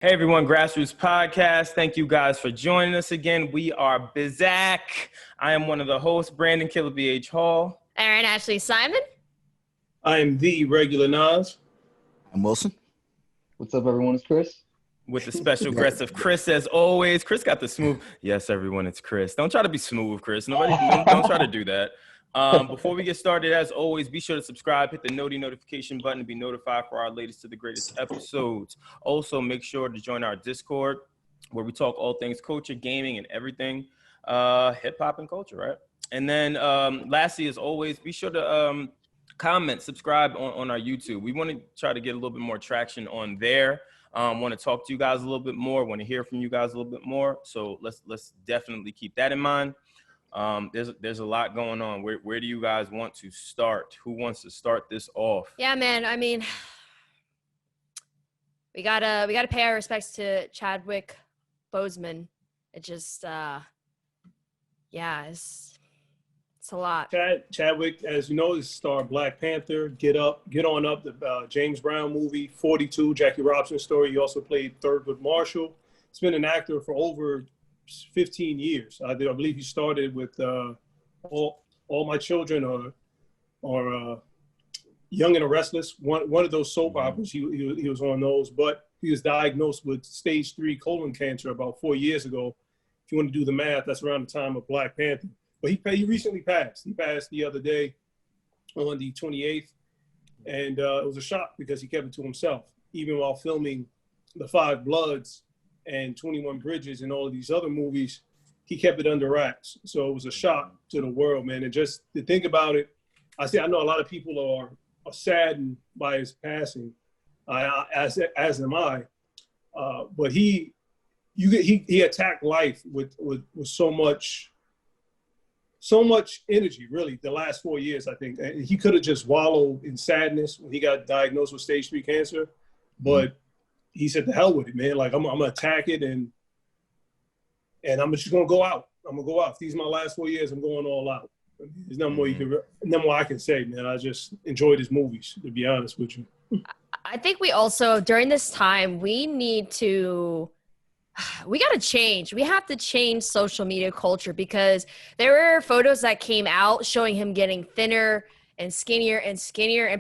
Hey everyone, Grassroots Podcast. Thank you guys for joining us again. We are Bizak. I am one of the hosts, Brandon Killabh Hall. Erin Ashley Simon. I am the regular Nas. I'm Wylson. What's up, everyone? It's Chris. With the special guest of Chris, as always. Chris got the smooth. Yes, everyone, it's Chris. Don't try to be smooth, Chris. Don't try to do that. Before we get started, as always, be sure to subscribe, hit the notification button to be notified for our latest to the greatest episodes. Also, make sure to join our Discord where we talk all things culture, gaming, and everything hip hop and culture, right? And then lastly, as always, be sure to comment, subscribe on our YouTube. We want to try to get a little bit more traction on there. Want to talk to you guys a little bit more, want to hear from you guys a little bit more. So let's definitely keep that in mind. There's a lot going on. Where do you guys want to start? Who wants to start this off? Yeah, man. I mean, we gotta pay our respects to Chadwick Boseman. It just, it's a lot. Chadwick, as you know, is star Black Panther, Get On Up, the James Brown movie, 42, Jackie Robinson story. He also played Thurgood Marshall. He's been an actor for over 15 years. I believe he started with all My Children or Young and the Restless. One of those soap operas. He was on those, but he was diagnosed with stage 3 colon cancer about 4 years ago. If you want to do the math, that's around the time of Black Panther. But he recently passed. He passed the other day on the 28th, and it was a shock because he kept it to himself, even while filming The Five Bloods and 21 Bridges and all of these other movies. He kept it under wraps. So it was a shock to the world, man. And just to think about it, I know a lot of people are saddened by his passing, as am I. But he attacked life with so much energy, really, the last 4 years, I think. He could have just wallowed in sadness when he got diagnosed with stage 3 cancer, but he said, "The hell with it, man. Like, I'm gonna attack it, and I'm just gonna go out. I'm gonna go out. If these are my last 4 years, I'm going all out." There's nothing more I can say, man. I just enjoyed his movies, to be honest with you. I think we also, during this time, we got to change. We have to change social media culture, because there were photos that came out showing him getting thinner and skinnier, and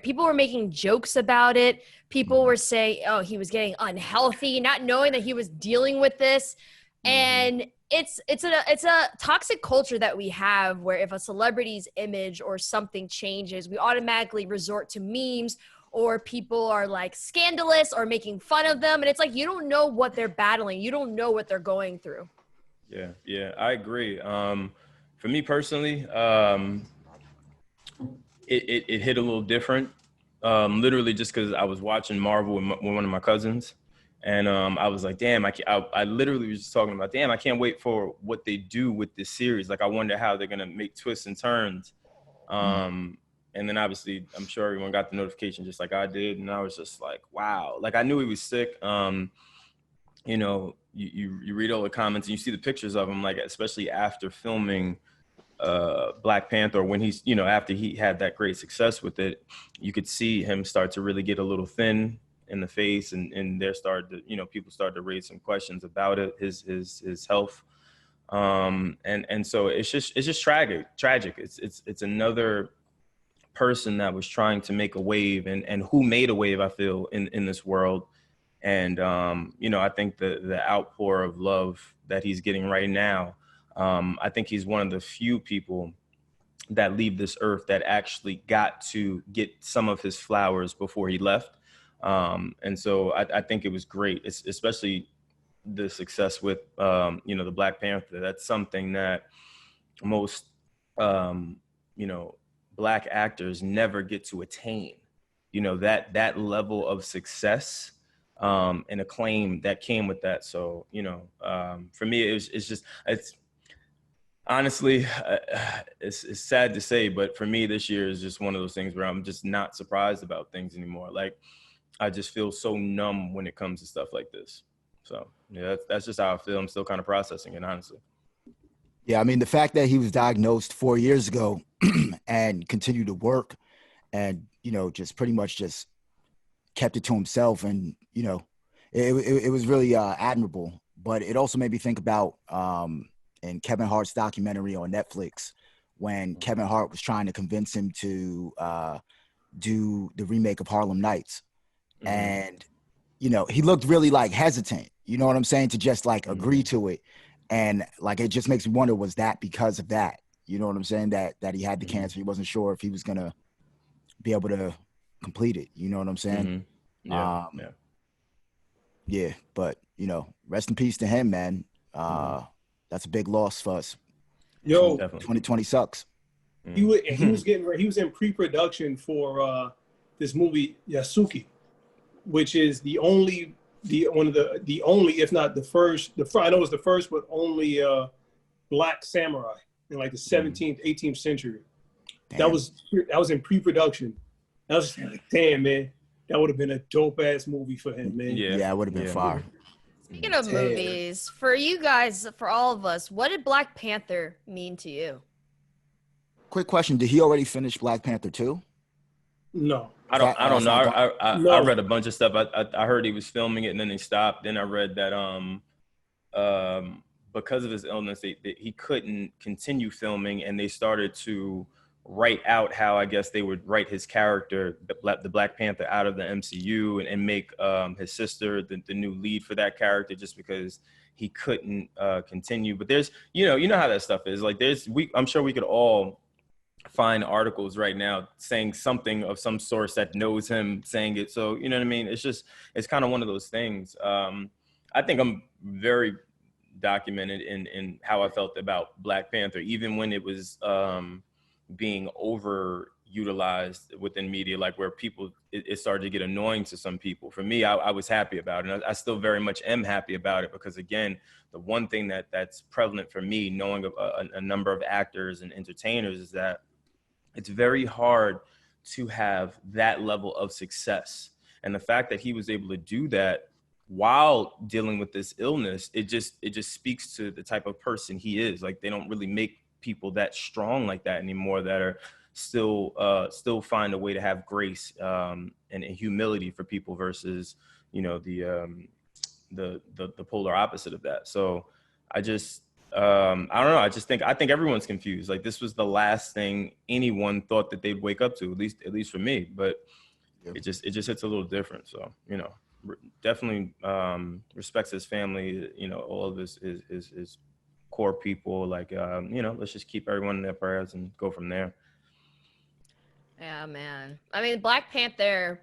people were making jokes about it. People were saying, oh, he was getting unhealthy, not knowing that he was dealing with this. And it's a toxic culture that we have, where if a celebrity's image or something changes, we automatically resort to memes, or people are like scandalous or making fun of them. And it's like, you don't know what they're battling. You don't know what they're going through. Yeah, I agree. For me personally, it hit a little different. Literally just because I was watching Marvel with one of my cousins. And I was like, damn, I literally was just talking about, damn, I can't wait for what they do with this series. Like, I wonder how they're going to make twists and turns. And then obviously, I'm sure everyone got the notification just like I did. And I was just like, wow. Like, I knew he was sick. You know, you read all the comments and you see the pictures of him, like, especially after filming Black Panther, when he's, you know, after he had that great success with it, you could see him start to really get a little thin in the face, and there started to, you know, people started to raise some questions about it, his health. And so it's just tragic. It's another person that was trying to make a wave, and who made a wave, I feel, in this world. And you know, I think the outpour of love that he's getting right now, I think he's one of the few people that leave this earth that actually got to get some of his flowers before he left. And so I think it was great, especially the success with, you know, the Black Panther. That's something that most, you know, Black actors never get to attain, you know, that level of success and acclaim that came with that. So, you know, for me, it's honestly, it's sad to say, but for me, this year is just one of those things where I'm just not surprised about things anymore. Like, I just feel so numb when it comes to stuff like this. So yeah, that's just how I feel. I'm still kind of processing it, honestly. Yeah, I mean, the fact that he was diagnosed 4 years ago and continued to work and, you know, just pretty much just kept it to himself. And, you know, it was really admirable. But it also made me think about in Kevin Hart's documentary on Netflix, when Kevin Hart was trying to convince him to do the remake of Harlem Nights. And, you know, he looked really like hesitant, you know what I'm saying, to just like agree to it. And like, it just makes me wonder, was that because of that? You know what I'm saying? That he had the cancer. He wasn't sure if he was going to be able to complete it. You know what I'm saying? Yeah. But, you know, rest in peace to him, man. That's a big loss for us. Yo, 2020 sucks. He was in pre-production for this movie Yasuki, which is the only, if not the first, I know it's the first, but only black samurai in like the 17th, 18th century. Damn. That was in pre-production. I was like, damn, man, that would have been a dope ass movie for him, man. Yeah, it would have been fire. Speaking of movies, for you guys, for all of us, what did Black Panther mean to you? Quick question: did he already finish Black Panther 2? No, I don't know. I read a bunch of stuff. I heard he was filming it and then he stopped. Then I read that because of his illness, he couldn't continue filming, and they started to write out how, I guess, they would write his character, the Black Panther, out of the MCU and make his sister the new lead for that character, just because he couldn't continue. But there's, you know how that stuff is. Like I'm sure we could all find articles right now saying something of some source that knows him saying it. So, you know what I mean? It's kind of one of those things. I think I'm very documented in how I felt about Black Panther, even when it was being overutilized within media, like where people, it started to get annoying to some people. For me, I was happy about it. And I still very much am happy about it, because again, the one thing that's prevalent for me, knowing a number of actors and entertainers, is that it's very hard to have that level of success. And the fact that he was able to do that while dealing with this illness, it just speaks to the type of person he is. Like, they don't really make people that strong like that anymore, that are still find a way to have grace and humility for people, versus, you know, the polar opposite of that. So I don't know. I think everyone's confused. Like, this was the last thing anyone thought that they'd wake up to, at least for me. But it just hits a little different. So, you know, definitely respects his family. You know, all of his core people. Like, you know, let's just keep everyone in their prayers and go from there. Yeah, man. I mean, Black Panther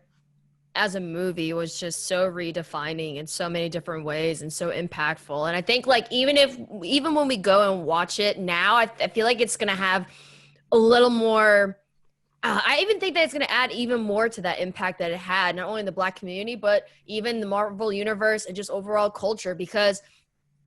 as a movie was just so redefining in so many different ways and so impactful. And I think, like, even when we go and watch it now, I feel like it's going to have a little more, I even think that it's going to add even more to that impact that it had, not only in the Black community, but even the Marvel universe and just overall culture. Because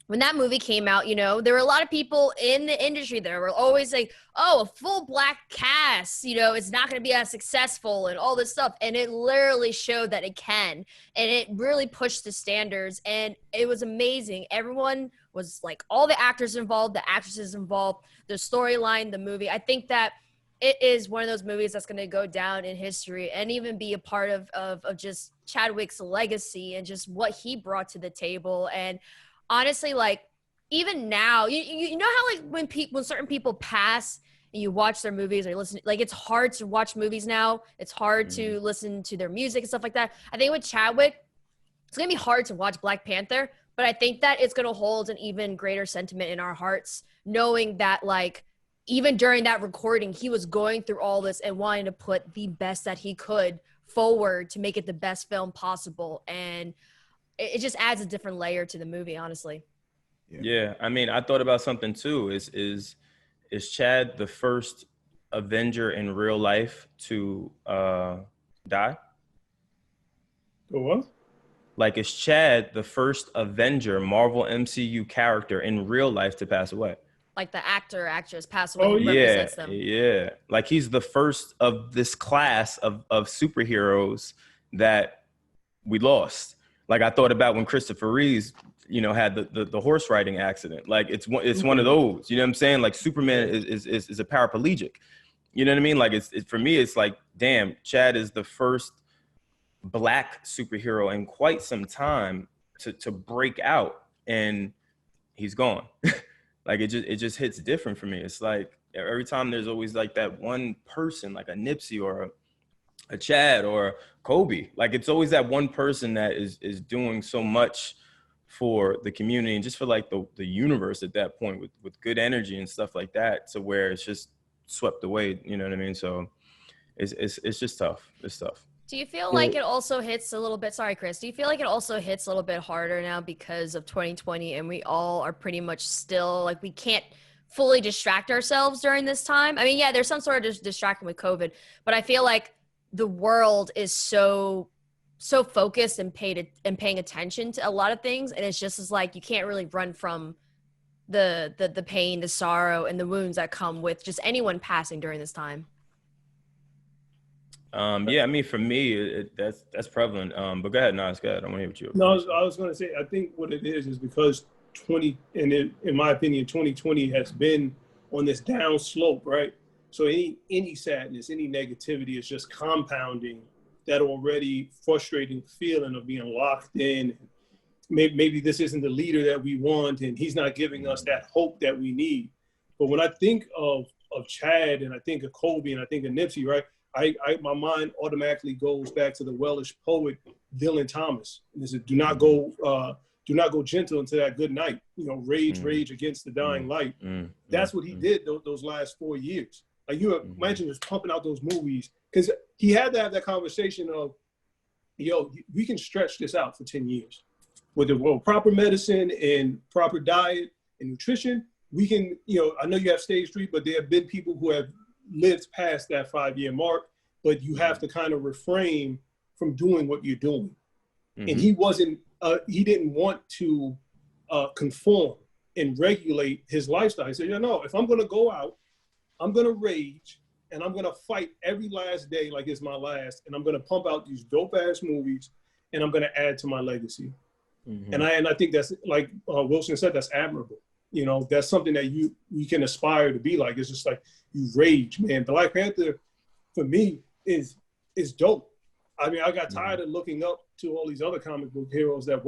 when that movie came out, you know, there were a lot of people in the industry that were always like, oh, a full Black cast, you know, it's not going to be as successful and all this stuff. And it literally showed that it can. And it really pushed the standards. And it was amazing. Everyone was like, all the actors involved, the actresses involved, the storyline, the movie. I think that it is one of those movies that's going to go down in history and even be a part of just Chadwick's legacy and just what he brought to the table. And honestly, like, even now, you know how, like, when certain people pass and you watch their movies or listen, like, it's hard to watch movies now. It's hard to listen to their music and stuff like that. I think with Chadwick, it's going to be hard to watch Black Panther, but I think that it's going to hold an even greater sentiment in our hearts, knowing that, like, even during that recording, he was going through all this and wanting to put the best that he could forward to make it the best film possible. And it just adds a different layer to the movie, honestly. Yeah. I mean, I thought about something too. Is Chad the first Avenger in real life to die? What? Like, is Chad the first Avenger, Marvel MCU character in real life to pass away? Like, the actor or actress pass away, who yeah, represents them. Yeah. Like, he's the first of this class of superheroes that we lost. Like, I thought about when Christopher Reeves, you know, had the horse riding accident. Like, it's one of those, you know what I'm saying? Like, Superman is a paraplegic. You know what I mean? Like, it's for me, it's like, damn, Chad is the first Black superhero in quite some time to break out, and he's gone. Like it just hits different for me. It's like every time there's always like that one person, like a Nipsey or a Chad or Kobe. Like it's always that one person that is doing so much for the community and just for like the universe at that point with good energy and stuff like that, to where it's just swept away. You know what I mean? So it's just tough. It's tough. Do you feel like it also hits a little bit, sorry, Chris, do you feel like it also hits a little bit harder now because of 2020 and we all are pretty much still, like, we can't fully distract ourselves during this time? I mean, yeah, there's some sort of distraction with COVID, but I feel like the world is so focused and paying attention to a lot of things, and it's just as like you can't really run from the pain, the sorrow, and the wounds that come with just anyone passing during this time. Yeah, I mean, for me, that's prevalent. But go ahead, Nas. Go ahead. I want to hear what you. No, I was going to say, I think what it is because in my opinion, 2020 has been on this down slope, right? So any sadness, any negativity is just compounding that already frustrating feeling of being locked in. Maybe this isn't the leader that we want, and he's not giving us that hope that we need. But when I think of Chad, and I think of Kobe, and I think of Nipsey, right? My mind automatically goes back to the Welsh poet Dylan Thomas. And it says, do not go gentle into that good night. You know, rage against the dying light. That's what he did those last 4 years. Like you imagine just pumping out those movies, because he had to have that conversation of, yo, we can stretch this out for 10 years with the proper medicine and proper diet and nutrition. We can, I know you have stage 3, but there have been people who have lived past that 5-year mark, but you have to kind of refrain from doing what you're doing. And he didn't want to conform and regulate his lifestyle. He said, no, if I'm going to go out, I'm going to rage, and I'm going to fight every last day like it's my last, and I'm going to pump out these dope-ass movies, and I'm going to add to my legacy. And I think that's, like Wylson said, that's admirable. That's something that you can aspire to be like. It's just like you rage, man. Black Panther, for me, is dope. I mean, I got tired of looking up to all these other comic book heroes that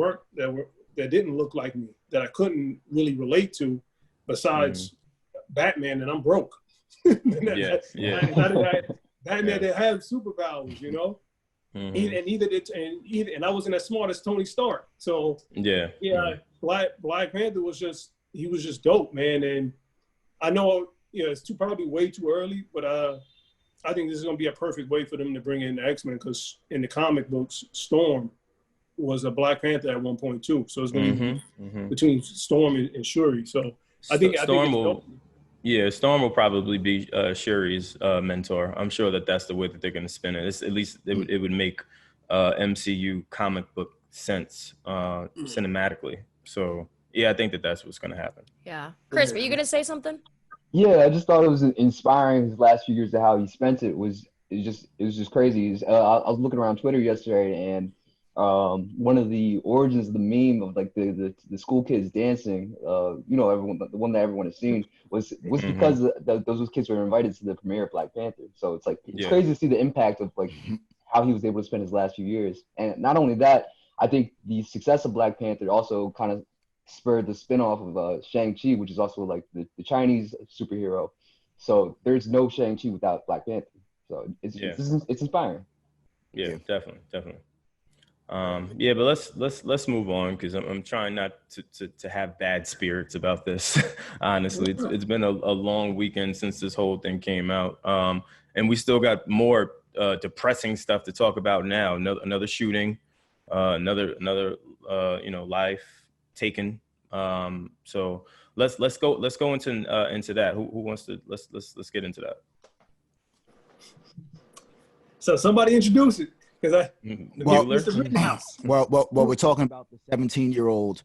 didn't look like me, that I couldn't really relate to, besides Batman, and I'm broke. Batman that have superpowers, and I wasn't as smart as Tony Stark. So Black Panther was just dope, man. And I know it's probably way too early, but I think this is gonna be a perfect way for them to bring in the X-Men, because in the comic books, Storm was a Black Panther at one point too. So it's gonna be between Storm and Shuri. So I think Storm will. Yeah, Storm will probably be Shuri's mentor. I'm sure that's the way that they're going to spin it. At least it would make MCU comic book sense cinematically. So yeah, I think that's what's going to happen. Yeah, Chris, were you going to say something? Yeah, I just thought it was inspiring. His last few years of how he spent it was just crazy. I was looking around Twitter yesterday, and one of the origins of the meme of like the school kids dancing, everyone, the one that everyone has seen, was because those kids were invited to the premiere of Black Panther. So it's like it's crazy to see the impact of like how he was able to spend his last few years. And not only that, I think the success of Black Panther also kind of spurred the spinoff of Shang-Chi, which is also like the Chinese superhero. So there's no Shang-Chi without Black Panther. So it's inspiring. Yeah, definitely. But let's move on, because I'm trying not to have bad spirits about this. Honestly, it's been a long weekend since this whole thing came out, and we still got more depressing stuff to talk about now. Another shooting, another life taken. So let's go into that. Who wants to let's get into that. So somebody introduce it. Rittenhouse. Well, we're talking about the 17-year-old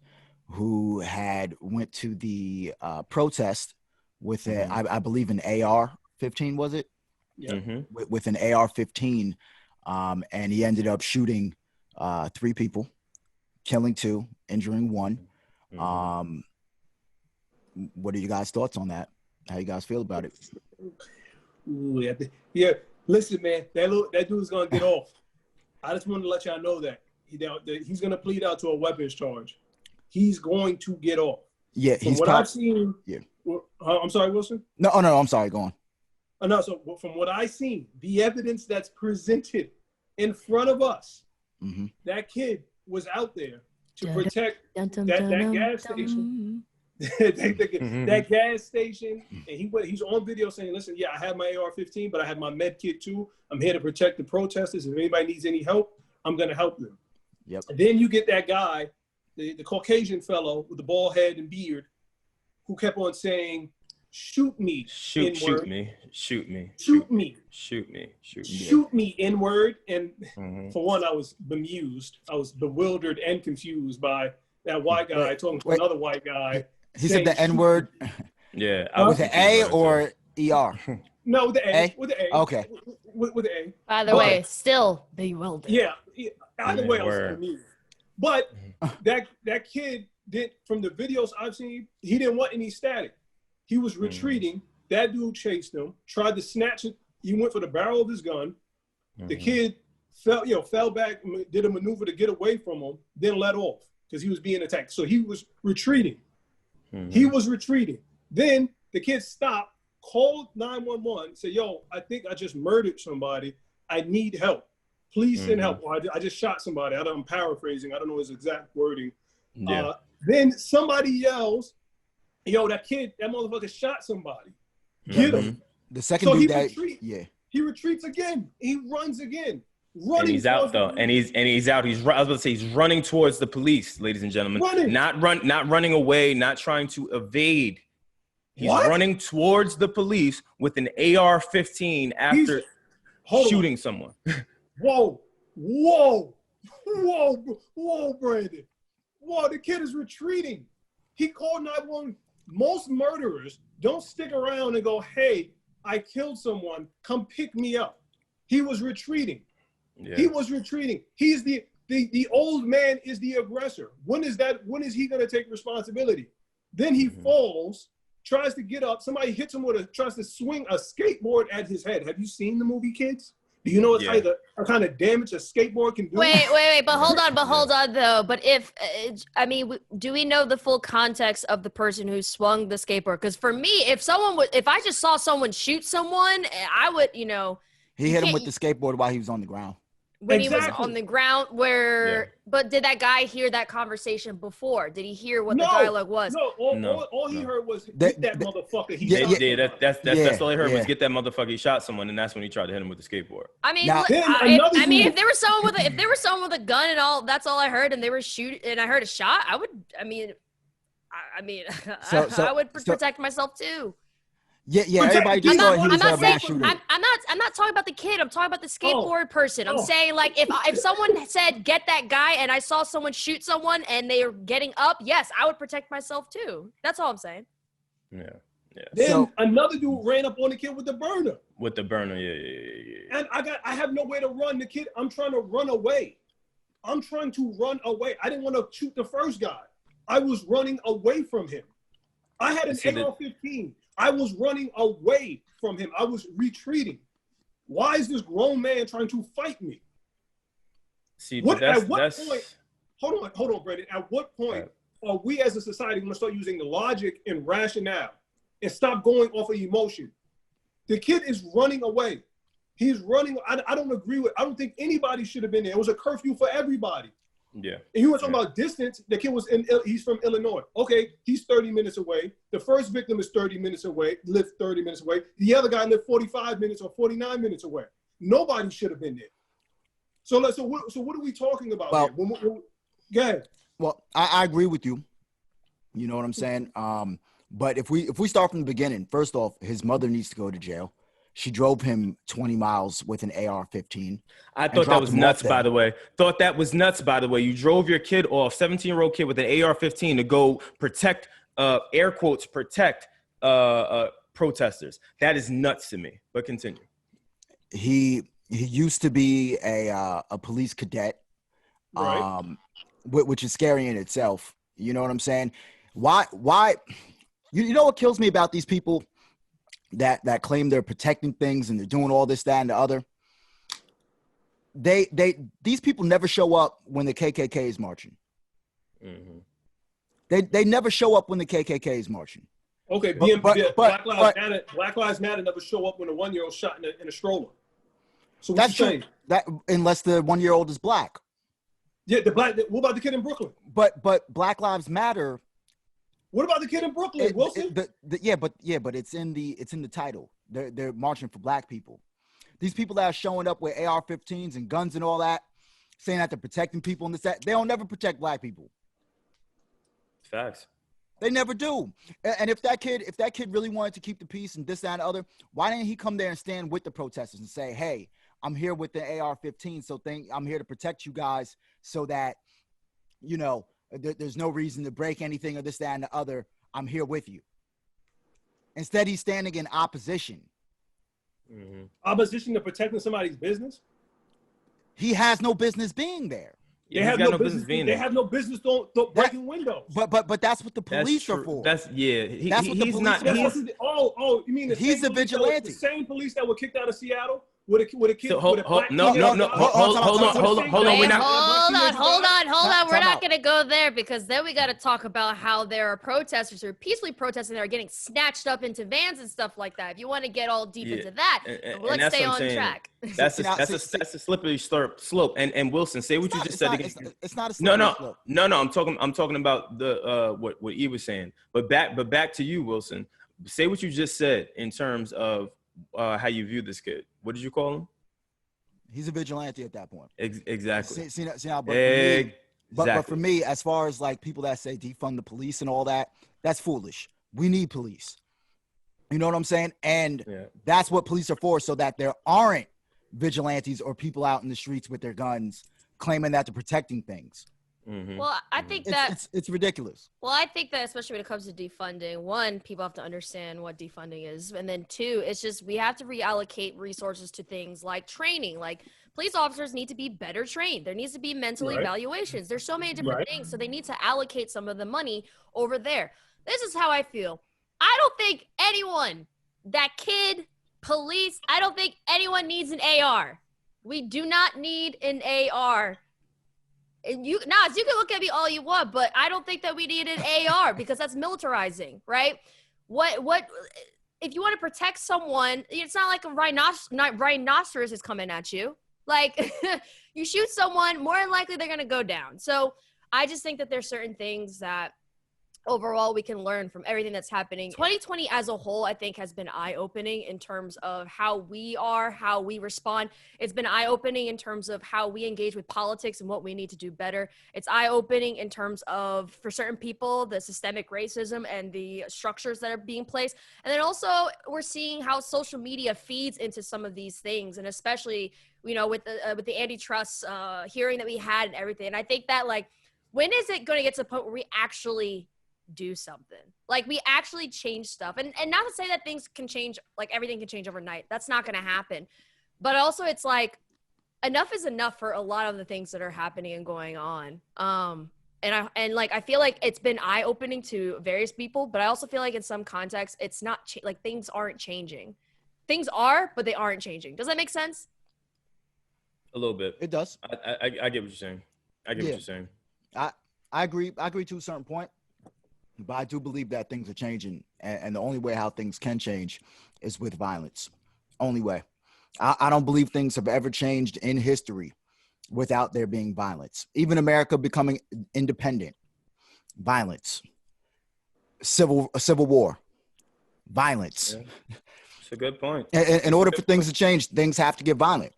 who had went to the protest with I believe an AR-15, was it? Yeah. With an AR-15, and he ended up shooting 3 people, killing 2, injuring 1. What are you guys' thoughts on that? How you guys feel about it? Ooh, yeah. Listen, man, that dude's gonna get off. I just want to let y'all know that he's going to plead out to a weapons charge. He's going to get off. Yeah, from what I've seen. Yeah. I'm sorry, Wilson. No, I'm sorry. Go on. No, so from what I've seen, the evidence that's presented in front of us, that kid was out there to protect that gas station. That gas station, and he's on video saying, "Listen, yeah, I have my AR-15, but I have my med kit too. I'm here to protect the protesters. If anybody needs any help, I'm going to help them." Yep. And then you get that guy, the Caucasian fellow with the bald head and beard, who kept on saying, "Shoot me, shoot me, shoot me, shoot me, shoot me, shoot me, shoot me, N-word." And for one, I was bemused. I was bewildered and confused by that white guy talking to another white guy. He said the N-word. Yeah. Was it A or ER? No, with the A. A? With the A. Okay. With the A. By the way, still bewildered. Yeah. Either way, I was bemused. But that kid did, from the videos I've seen, he didn't want any static. He was retreating. That dude chased him, tried to snatch it. He went for the barrel of his gun. The kid fell back, did a maneuver to get away from him, then let off because he was being attacked. So he was retreating. He was retreating. Then the kid stopped, called 911, said, "Yo, I think I just murdered somebody. I need help. Please send help." Or I just shot somebody. I'm paraphrasing. I don't know his exact wording. Yeah. Then somebody yells, "Yo, that motherfucker shot somebody. Get him." The second dude he retreats again. He runs again. And he's out though, and he's out. I was about to say he's running towards the police, ladies and gentlemen. Not running away, not trying to evade. He's running towards the police with an AR-15 after shooting someone. Whoa, Brandon. Whoa, the kid is retreating. He called 911. Most murderers don't stick around and go, "Hey, I killed someone. Come pick me up." He was retreating. Yeah. He was retreating. He's the old man is the aggressor. When is he going to take responsibility? Then he falls, tries to get up. Somebody hits him tries to swing a skateboard at his head. Have you seen the movie, kids? Do you know what kind of damage a skateboard can do? Wait, but hold on though. But do we know the full context of the person who swung the skateboard? Because for me, if I just saw someone shoot someone, I would, He hit him with the skateboard while he was on the ground. When he was on the ground, but did that guy hear that conversation before? Did he hear what the dialogue was? No, all he heard was, "Get that motherfucker." That's all he heard was, "Get that motherfucker." He shot someone, and that's when he tried to hit him with the skateboard. I mean, if there was someone with a gun and all, that's all I heard, and they were shooting, and I heard a shot, I would protect myself too. Yeah. Everybody just thought he was a mass shooter. I'm not talking about the kid. I'm talking about the skateboard person. I'm saying, like, if someone said, "Get that guy," and I saw someone shoot someone and they're getting up, yes, I would protect myself too. That's all I'm saying. Yeah. Then another dude ran up on the kid with the burner. Yeah. And I have nowhere to run. The kid, I'm trying to run away. I didn't want to shoot the first guy. I was running away from him. I had an AR-15. I was running away from him. I was retreating. Why is this grown man trying to fight me? Hold on, Brandon. At what point are we as a society going to start using the logic and rationale and stop going off of emotion? The kid is running away. He's running. I don't agree with. I don't think anybody should have been there. It was a curfew for everybody. Yeah. And you were talking about distance. The kid he's from Illinois. Okay, he's 30 minutes away. The first victim is 30 minutes away, lived 30 minutes away. The other guy lived 45 minutes or 49 minutes away. Nobody should have been there. So what are we talking about here? Go ahead. Well, I agree with you. You know what I'm saying? But if we start from the beginning, first off, his mother needs to go to jail. She drove him 20 miles with an AR-15. I thought that was nuts, by the way. You drove your kid off, 17-year-old kid with an AR-15 to go protect, air quotes, protect protesters. That is nuts to me, but continue. He used to be a police cadet, right. Which is scary in itself. You know what I'm saying? Why? You know what kills me about these people that claim they're protecting things and they're doing all this, that, and the other? these people never show up when the KKK is marching. Mm-hmm. They never show up when the KKK is marching. Okay, Black Lives Matter never show up when a 1-year-old shot in a stroller. So what that's you true. saying? That unless the 1-year-old is black. Yeah, what about the kid in Brooklyn? But Black Lives Matter. What about the kid in Brooklyn, Wylson? But it's in the title. They're marching for black people. These people that are showing up with AR-15s and guns and all that, saying that they're protecting people and this, that, they don't never protect black people. Facts. They never do. And if that kid really wanted to keep the peace and this, that, and the other, why didn't he come there and stand with the protesters and say, hey, I'm here with the AR-15, so I'm here to protect you guys so that, you know, there's no reason to break anything or this, that, and the other. I'm here with you. Instead, he's standing in opposition. Mm-hmm. Opposition to protecting somebody's business? He has no business being there. They have no business being there. They have no business breaking windows. But that's what the police are for. That's what the police are for. You mean he's a vigilante? The same police that were kicked out of Seattle with a kid. Hold on. We're not gonna go there because then we got to talk about how there are protesters who are peacefully protesting that are getting snatched up into vans and stuff like that. If you want to get all deep into that, let's stay on track. That's a slippery slope. And Wylson, say what you just said again. It's not a slippery slope. No. I'm talking about the what E was saying. But back to you, Wylson. Say what you just said in terms of how you view this kid. What did you call him? He's a vigilante at that point. Exactly. See now, but for me, as far as like people that say defund the police and all that, that's foolish. We need police. You know what I'm saying? And that's what police are for, so that there aren't vigilantes or people out in the streets with their guns claiming that they're protecting things. Mm-hmm. Well, I think that it's ridiculous. Well, I think that especially when it comes to defunding, one, people have to understand what defunding is, and then two, it's just we have to reallocate resources to things like training. Like police officers need to be better trained. There needs to be mental evaluations. There's so many different things, so they need to allocate some of the money over there. This is how I feel. I don't think anyone, that kid, police, I don't think anyone needs an AR. We do not need an AR. You can look at me all you want, but I don't think that we need an AR because that's militarizing, right? What if you want to protect someone? It's not like a rhinoceros is coming at you. Like you shoot someone, more than likely they're gonna go down. So I just think that there's certain things that overall we can learn from everything that's happening. 2020 as a whole, I think, has been eye-opening in terms of how we respond. It's been eye-opening in terms of how we engage with politics and what we need to do better. It's eye-opening in terms of, for certain people, the systemic racism and the structures that are being placed. And then also we're seeing how social media feeds into some of these things, and especially, you know, with the antitrust hearing that we had and everything. And I think that, like, when is it going to get to the point where we actually do something, like we actually change stuff? And not to say that things can change, like everything can change overnight. That's not going to happen. But also it's like enough is enough for a lot of the things that are happening and going on. And I feel like it's been eye-opening to various people, but I also feel like in some contexts it's not like things aren't changing. Things are, but they aren't changing. Does that make sense? A little bit. It does. I get what you're saying. What you're saying. I agree to a certain point. But I do believe that things are changing, and the only way how things can change is with violence. Only way. I don't believe things have ever changed in history without there being violence. Even America becoming independent, violence. Civil war, violence. Yeah. It's a good point. In order for things to change, things have to get violent.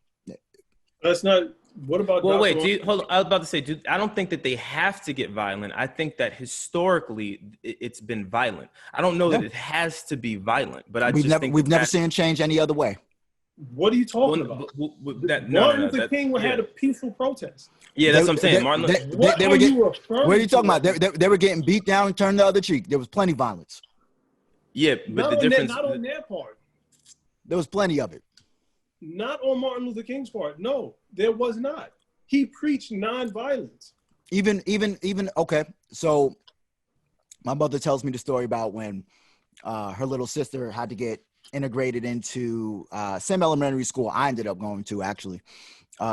That's not. What about? Well, wait. Hold on. I was about to say, I don't think that they have to get violent. I think that historically it's been violent. I don't know that it has to be violent, but we've never seen change any other way. What are you talking about? Martin Luther King had a peaceful protest. Yeah, that's what I'm saying. What are you talking about? They were getting beat down and turned the other cheek. There was plenty of violence. Yeah, but the difference. Not on their part. There was plenty of it. Not on Martin Luther King's part. No, there was not. He preached nonviolence. Even okay. So my mother tells me the story about when her little sister had to get integrated into same elementary school I ended up going to, actually,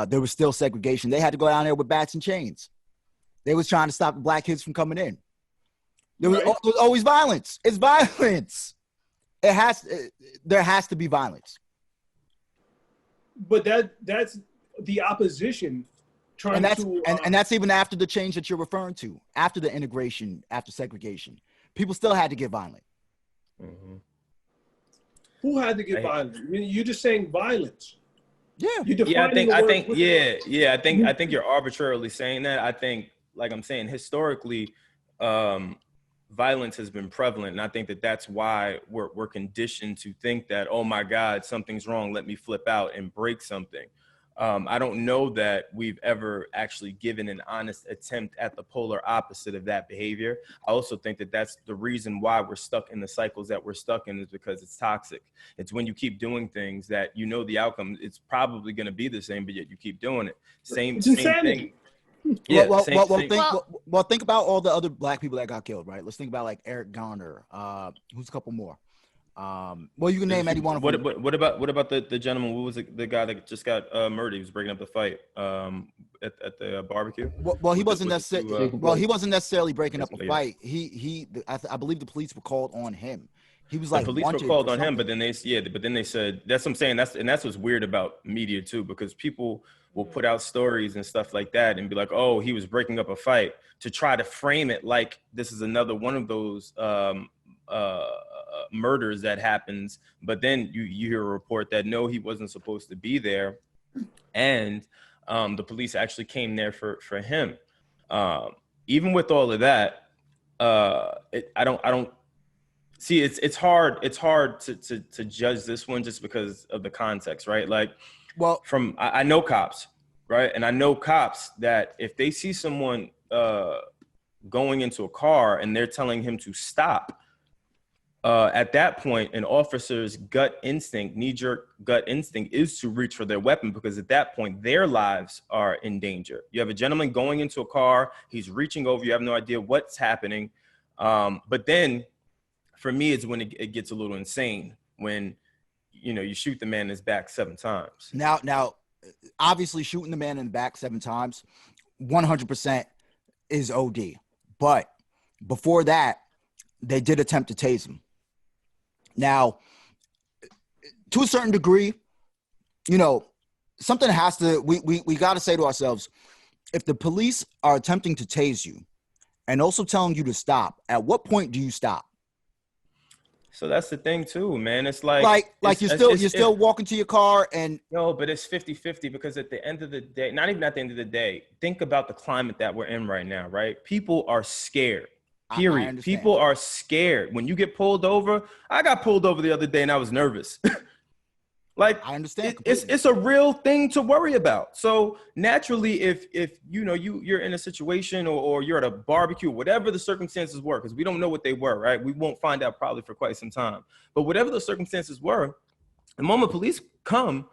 there was still segregation. They had to go down there with bats and chains. They was trying to stop the black kids from coming in. There was always violence. It's violence. There has to be violence. But that's the opposition trying to and that's even after the change that you're referring to, after the integration, after segregation. People still had to get violent. Mm-hmm. Who had to get violent? I mean, you're just saying violence. Yeah. I think you're arbitrarily saying that. I think, like I'm saying, historically, violence has been prevalent, and I think that that's why we're conditioned to think that, oh my God, something's wrong, let me flip out and break something. I don't know that we've ever actually given an honest attempt at the polar opposite of that behavior. I also think that that's the reason why we're stuck in the cycles that we're stuck in, is because it's toxic. It's when you keep doing things that you know the outcome, it's probably going to be the same, but yet you keep doing it. Same thing. Yeah. Think about all the other black people that got killed, right? Let's think about like Eric Garner. Who's a couple more? You can name any one of them. What about the gentleman? Who was the guy that just got murdered? He was breaking up the fight at the barbecue. He wasn't necessarily breaking up a fight. I believe the police were called on him. He was like, the police were called on him, but then they said, that's what I'm saying. That's what's weird about media too, because people will put out stories and stuff like that and be like, oh, he was breaking up a fight, to try to frame it like this is another one of those murders that happens. But then you hear a report that no, he wasn't supposed to be there, and the police actually came there for him. Even with all of that, I don't see. It's hard to judge this one just because of the context, right? Like, I know cops, right? And I know cops that if they see someone going into a car and they're telling him to stop, at that point, an officer's knee-jerk gut instinct is to reach for their weapon, because at that point, their lives are in danger. You have a gentleman going into a car, he's reaching over, you have no idea what's happening. But then, for me, it's when it gets a little insane, when you shoot the man in his back 7 times. Now, obviously, shooting the man in the back 7 times, 100% is OD. But before that, they did attempt to tase him. Now, to a certain degree, something has to. We got to say to ourselves, if the police are attempting to tase you, and also telling you to stop, at what point do you stop? So that's the thing too, man. It's like you're still walking to your car and but it's 50-50, because at the end of the day, not even at the end of the day, think about the climate that we're in right now, right? People are scared. Period. People are scared. When you get pulled over, I got pulled over the other day and I was nervous. Like, I understand. It's a real thing to worry about. So naturally, if you're in a situation or you're at a barbecue, whatever the circumstances were, because we don't know what they were, right? We won't find out probably for quite some time. But whatever the circumstances were, the moment police come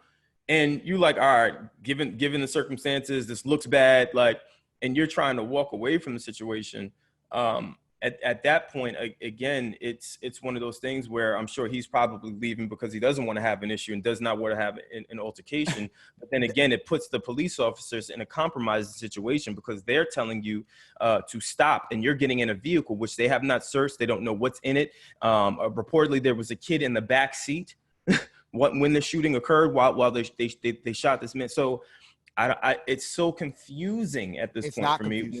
and you like, all right, given the circumstances, this looks bad, like, and you're trying to walk away from the situation. At that point, again, it's one of those things where I'm sure he's probably leaving because he doesn't want to have an issue and does not want to have an altercation. But then again, it puts the police officers in a compromised situation, because they're telling you to stop, and you're getting in a vehicle which they have not searched. They don't know what's in it. Reportedly, there was a kid in the back seat when the shooting occurred while they shot this man. So it's so confusing at this point for me.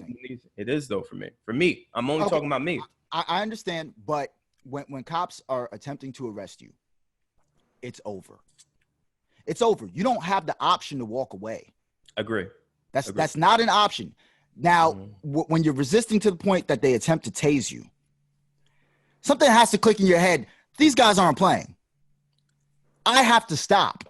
It is though for me. For me, I'm only talking about me. I understand, but when cops are attempting to arrest you, it's over. It's over. You don't have the option to walk away. Agree. That's not an option. Now, when you're resisting to the point that they attempt to tase you, something has to click in your head. These guys aren't playing. I have to stop.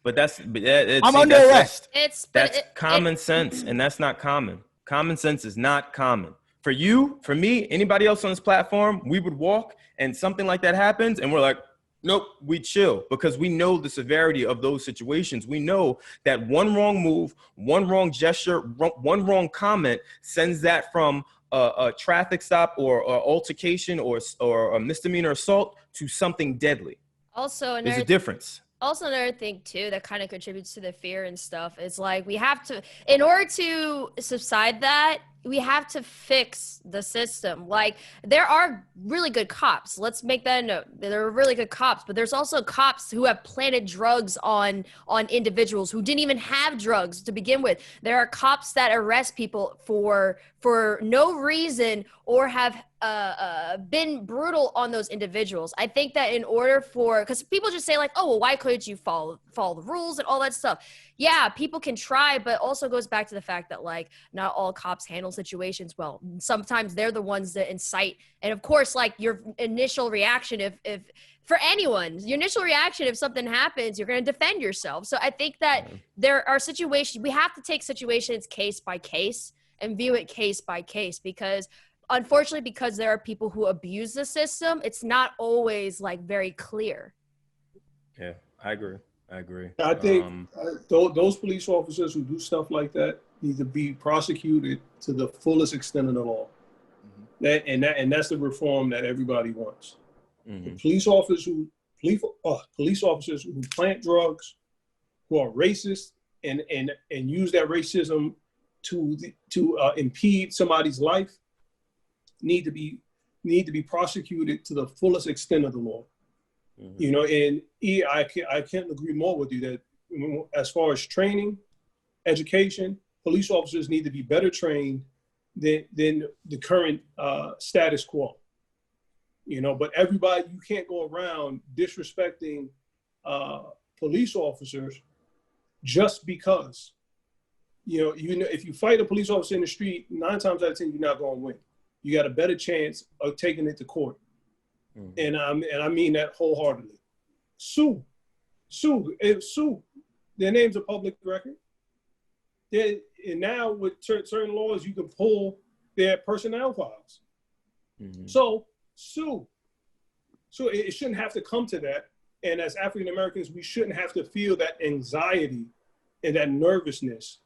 But I'm under arrest. That's common sense, and that's not common. Common sense is not common. For you, for me, anybody else on this platform, we would walk and something like that happens and we're like, nope, we chill, because we know the severity of those situations. We know that one wrong move, one wrong gesture, one wrong comment sends that from a traffic stop or altercation or a misdemeanor assault to something deadly. Also, There's a difference. Also, another thing too that kind of contributes to the fear and stuff is like we have to, in order to subside that, we have to fix the system. Like there are really good cops. Let's make that a note. There are really good cops, but there's also cops who have planted drugs on individuals who didn't even have drugs to begin with. There are cops that arrest people for no reason or have been brutal on those individuals. I think that in order for, because people just say like, oh, well, why couldn't you follow the rules and all that stuff? Yeah, people can try, but also goes back to the fact that like not all cops handle situations well. Sometimes they're the ones that incite. And of course, like your initial reaction, if for anyone, your initial reaction, if something happens, you're going to defend yourself. So I think that there are situations, we have to take situations case by case and view it case by case, because unfortunately, because there are people who abuse the system, it's not always like very clear. Yeah, I agree. I think those police officers who do stuff like that need to be prosecuted to the fullest extent of the law. That's the reform that everybody wants. The police officers who plant drugs, who are racist and use that racism to impede somebody's life, need to be prosecuted to the fullest extent of the law. You know, and I can't agree more with you that as far as training, education, police officers need to be better trained than the current status quo. You know, but everybody, you can't go around disrespecting police officers just because. You know, if you fight a police officer in the street, 9 times out of 10, you're not going to win. You got a better chance of taking it to court. And I mean that wholeheartedly. Sue. Their name's a public record. And now with certain laws, you can pull their personnel files. So sue. So it shouldn't have to come to that. And as African Americans, we shouldn't have to feel that anxiety and that nervousness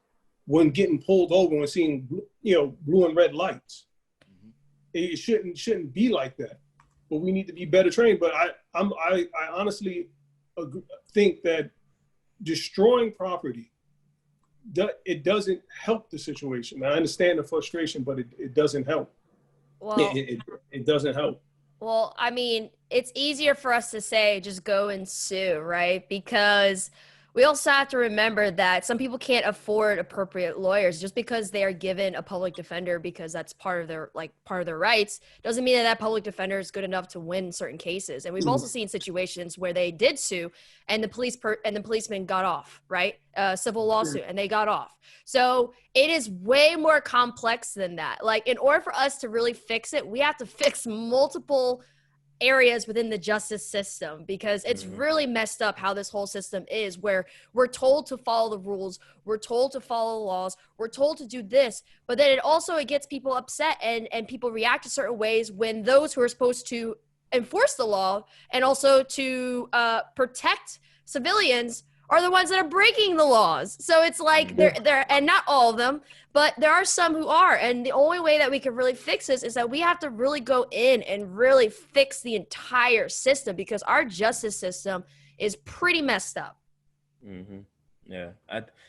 when getting pulled over and seeing, blue and red lights. It shouldn't be like that. But we need to be better trained. But I honestly think that destroying property, it doesn't help the situation. I understand the frustration, but it doesn't help. Well, it doesn't help. Well, I mean, it's easier for us to say just go and sue, right? Because we also have to remember that some people can't afford appropriate lawyers. Just because they are given a public defender because that's part of their rights doesn't mean that public defender is good enough to win certain cases. And we've also seen situations where they did sue and the policeman got off, right? Civil lawsuit, and they got off. So it is way more complex than that. Like, in order for us to really fix it, we have to fix multiple areas within the justice system, because it's really messed up how this whole system is, where we're told to follow the rules, we're told to follow the laws, we're told to do this, but then it gets people upset and people react to certain ways when those who are supposed to enforce the law and also to protect civilians are the ones that are breaking the laws. So it's like they're and not all of them, but there are some who are. And the only way that we can really fix this is that we have to really go in and really fix the entire system, because our justice system is pretty messed up. Yeah,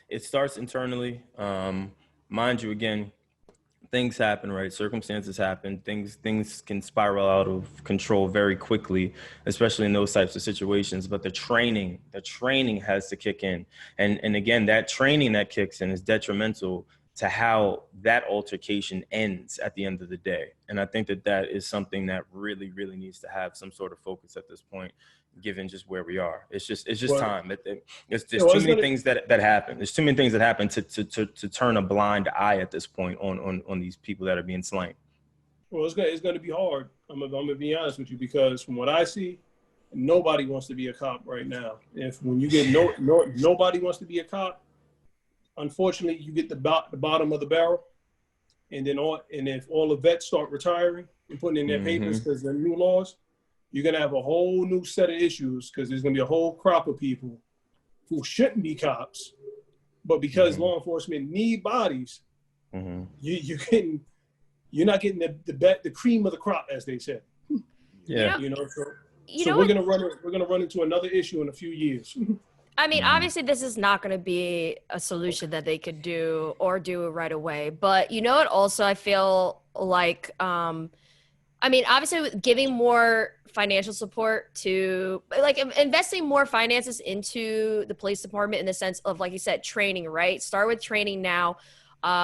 it starts internally. Mind you, again, things happen, right? Circumstances happen. Things can spiral out of control very quickly, especially in those types of situations. But the training has to kick in. And again, that training that kicks in is detrimental to how that altercation ends at the end of the day. And I think that is something that really, really needs to have some sort of focus at this point, given just where we are. It's just time. There's too many things that happen. There's too many things that happen to turn a blind eye at this point on these people that are being slain. Well, it's going to be hard. I'm gonna be honest with you, because from what I see, nobody wants to be a cop right now. When you get nobody wants to be a cop, unfortunately, you get the bottom of the barrel, and if all the vets start retiring and putting in their papers because there are new laws, you're going to have a whole new set of issues, because there's going to be a whole crop of people who shouldn't be cops, but because law enforcement need bodies, you're not getting the cream of the crop, as they said. Yeah. So you So know we're what? gonna run into another issue in a few years. I mean, obviously, this is not going to be a solution that they could do or do right away. But you know what? Also, I feel like, I mean, obviously, with giving more financial support to, like, investing more finances into the police department in the sense of, like you said, training, right? Start with training now,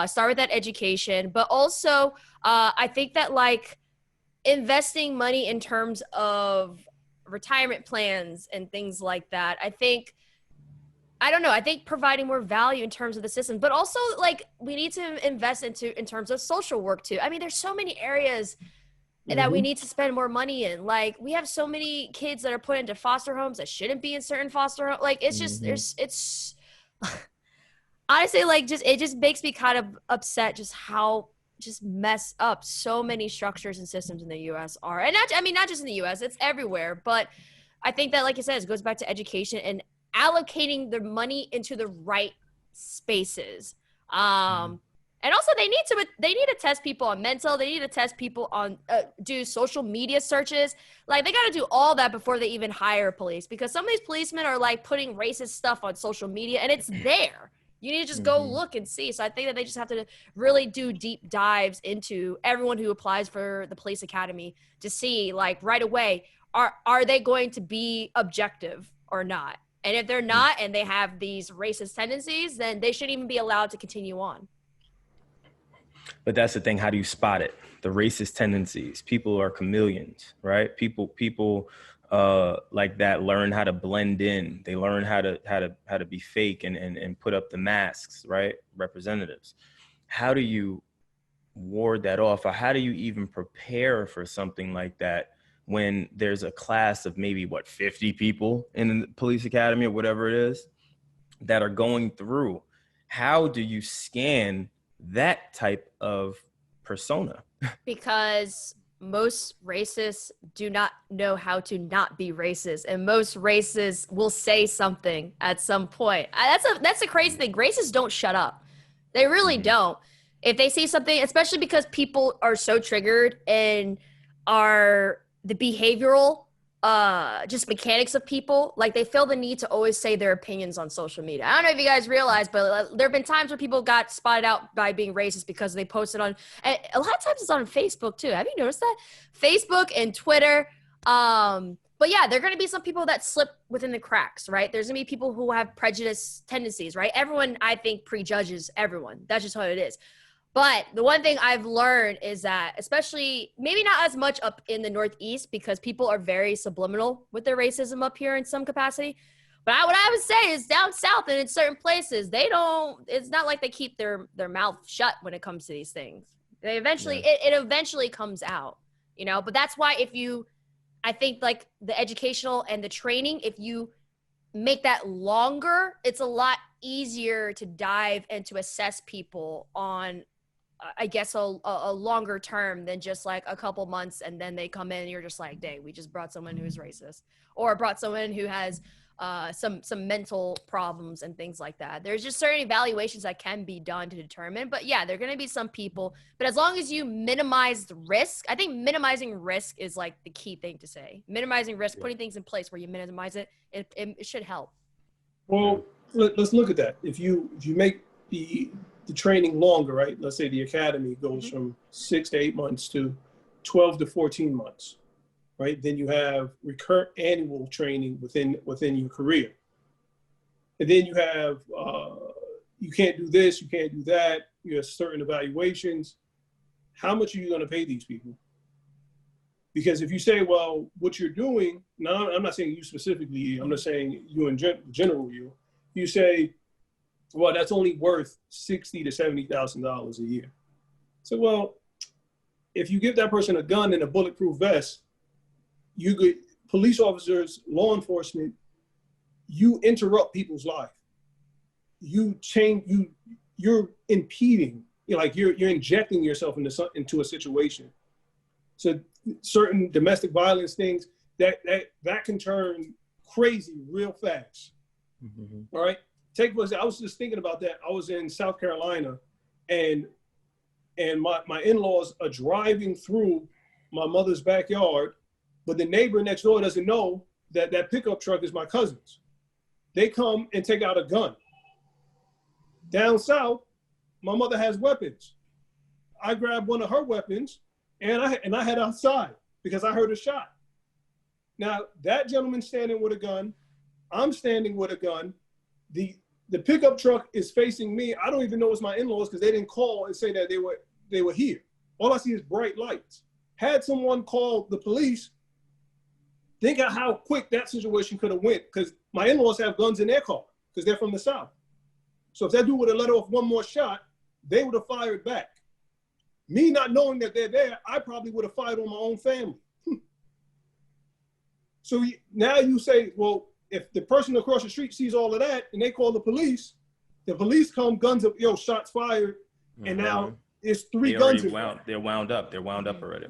start with that education. But also, I think that, like, investing money in terms of retirement plans and things like that, I don't know. I think providing more value in terms of the system, but also like we need to invest in terms of social work too. I mean, there's so many areas that we need to spend more money in. Like we have so many kids that are put into foster homes that shouldn't be in certain foster homes. Like it's just it's honestly like it just makes me kind of upset just how just messed up so many structures and systems in the US are. And not just in the US, it's everywhere, but I think that, like you said, it goes back to education and allocating the money into the right spaces. And also they need to test people on mental. They need to test people on do social media searches. Like they got to do all that before they even hire police, because some of these policemen are like putting racist stuff on social media and it's there. You need to just go look and see. So I think that they just have to really do deep dives into everyone who applies for the police academy to see, like, right away, are they going to be objective or not? And if they're not, and they have these racist tendencies, then they shouldn't even be allowed to continue on. But that's the thing. How do you spot it? The racist tendencies. People are chameleons, right? People like that learn how to blend in. They learn how to be fake and put up the masks, right? Representatives. How do you ward that off, or how do you even prepare for something like that when there's a class of maybe 50 people in the police academy or whatever it is that are going through? How do you scan that type of persona? Because most racists do not know how to not be racist, and most racists will say something at some point. That's a crazy thing. Racists don't shut up. They really don't. If they see something, especially because people are so triggered and are the behavioral just mechanics of people, like they feel the need to always say their opinions on social media. I don't know if you guys realize, but there have been times where people got spotted out by being racist because they posted on, and a lot of times it's on Facebook too. Have you noticed that? Facebook and Twitter. But yeah, there are going to be some people that slip within the cracks, right? There's going to be people who have prejudice tendencies, right? Everyone, I think, prejudges everyone. That's just what it is. But the one thing I've learned is that, especially maybe not as much up in the Northeast, because people are very subliminal with their racism up here in some capacity. But what I would say is down south and in certain places, it's not like they keep their mouth shut when it comes to these things. They eventually, it eventually comes out, you know? But that's why I think like the educational and the training, if you make that longer, it's a lot easier to dive and to assess people on, I guess, a longer term than just like a couple months and then they come in and you're just like, dang, we just brought someone who's racist or brought someone who has some mental problems and things like that. There's just certain evaluations that can be done to determine. But yeah, there are going to be some people. But as long as you minimize the risk, I think minimizing risk is like the key thing to say. Minimizing risk, putting things in place where you minimize it, it should help. Well, let's look at that. If you make the training longer, right? Let's say the academy goes from 6 to 8 months to 12 to 14 months, right? Then you have recurrent annual training within your career. And then you have, you can't do this, you can't do that. You have certain evaluations. How much are you going to pay these people? Because if you say, well, what you're doing, no, I'm not saying you specifically, I'm not saying you in general, you say, well, that's only worth $60,000 to $70,000 a year. So, well, if you give that person a gun and a bulletproof vest, you could, police officers, law enforcement, you interrupt people's life. You change, you're impeding, you're injecting yourself into a situation. So certain domestic violence things that can turn crazy real fast. All right. I was just thinking about that. I was in South Carolina and my in-laws are driving through my mother's backyard but the neighbor next door doesn't know that that pickup truck is my cousin's. They come and take out a gun. Down south, my mother has weapons. I grabbed one of her weapons and I head outside because I heard a shot. Now, that gentleman standing with a gun, I'm standing with a gun. The pickup truck is facing me. I don't even know it's my in-laws because they didn't call and say that they were here. All I see is bright lights. Had someone called the police, think of how quick that situation could have went, because my in-laws have guns in their car because they're from the South. So if that dude would have let off one more shot, they would have fired back. Me not knowing that they're there, I probably would have fired on my own family. So now you say, well, if the person across the street sees all of that and they call the police come, guns up, yo, shots fired, and now it's three guns in play. They're wound up. They're wound up already.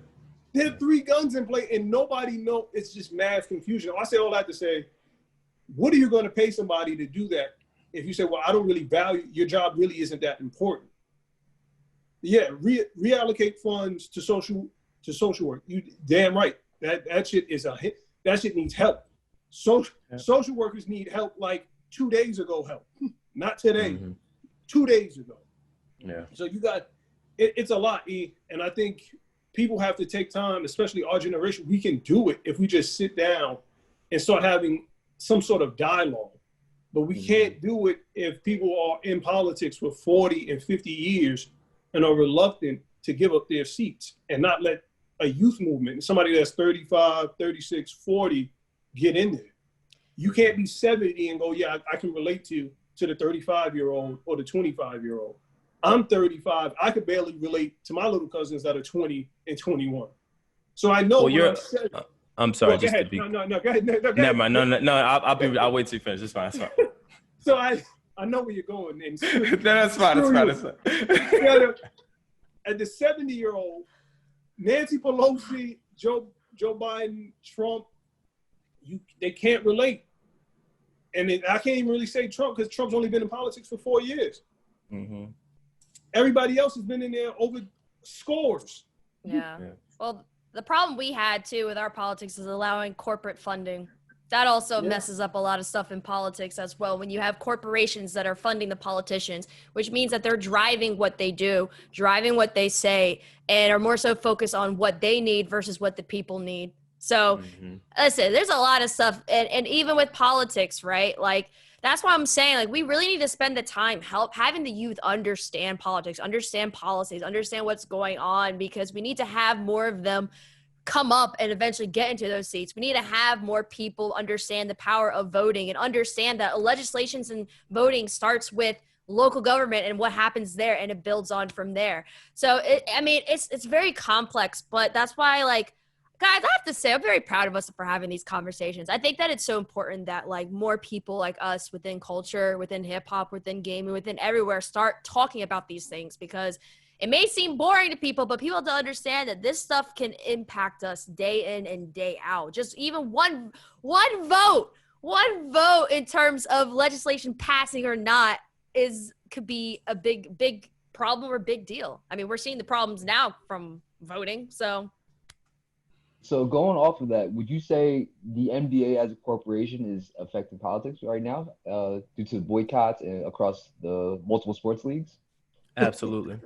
There are 3 guns in play and nobody know. It's just mass confusion. I say all that to say, what are you going to pay somebody to do that if you say, well, I don't really value, your job really isn't that important? Yeah, reallocate funds to social work. You damn right. That shit is a hit. That shit needs help. Social workers need help like 2 days ago help, not today, 2 days ago. Yeah. So you got, it's a lot, E. And I think people have to take time, especially our generation. We can do it if we just sit down and start having some sort of dialogue. But we can't do it if people are in politics for 40 and 50 years and are reluctant to give up their seats and not let a youth movement, somebody that's 35, 36, 40, get in there. You can't be 70 and go, yeah, I can relate to the 35-year-old or the 25-year-old. I'm 35. I could barely relate to my little cousins that are 20 and 21. So I know. Well, I'm sorry. Well, just go ahead. to be. No, go ahead. No, go ahead. Never mind. No. I'll wait till you finish. It's fine. It's fine. So I know where you're going. And No, that's fine. That's fine. At the 70-year-old, Nancy Pelosi, Joe Biden, Trump, they can't relate. And I can't even really say Trump because Trump's only been in politics for 4 years. Mm-hmm. Everybody else has been in there over scores. Yeah. Well, the problem we had too with our politics is allowing corporate funding. That also messes up a lot of stuff in politics as well. When you have corporations that are funding the politicians, which means that they're driving what they do, driving what they say, and are more so focused on what they need versus what the people need. So listen, there's a lot of stuff. And even with politics, right? Like, that's why I'm saying, like, we really need to spend the time having the youth understand politics, understand policies, understand what's going on, because we need to have more of them come up and eventually get into those seats. We need to have more people understand the power of voting and understand that legislations and voting starts with local government and what happens there, and it builds on from there. So, it's very complex, but that's why, like, guys, I have to say, I'm very proud of us for having these conversations. I think that it's so important that, like, more people like us within culture, within hip hop, within gaming, within everywhere start talking about these things, because it may seem boring to people, but people have to understand that this stuff can impact us day in and day out. Just even one vote in terms of legislation passing or not could be a big problem or big deal. I mean, we're seeing the problems now from voting, so. So going off of that, would you say the NBA as a corporation is affecting politics right now due to boycotts across the multiple sports leagues? Absolutely.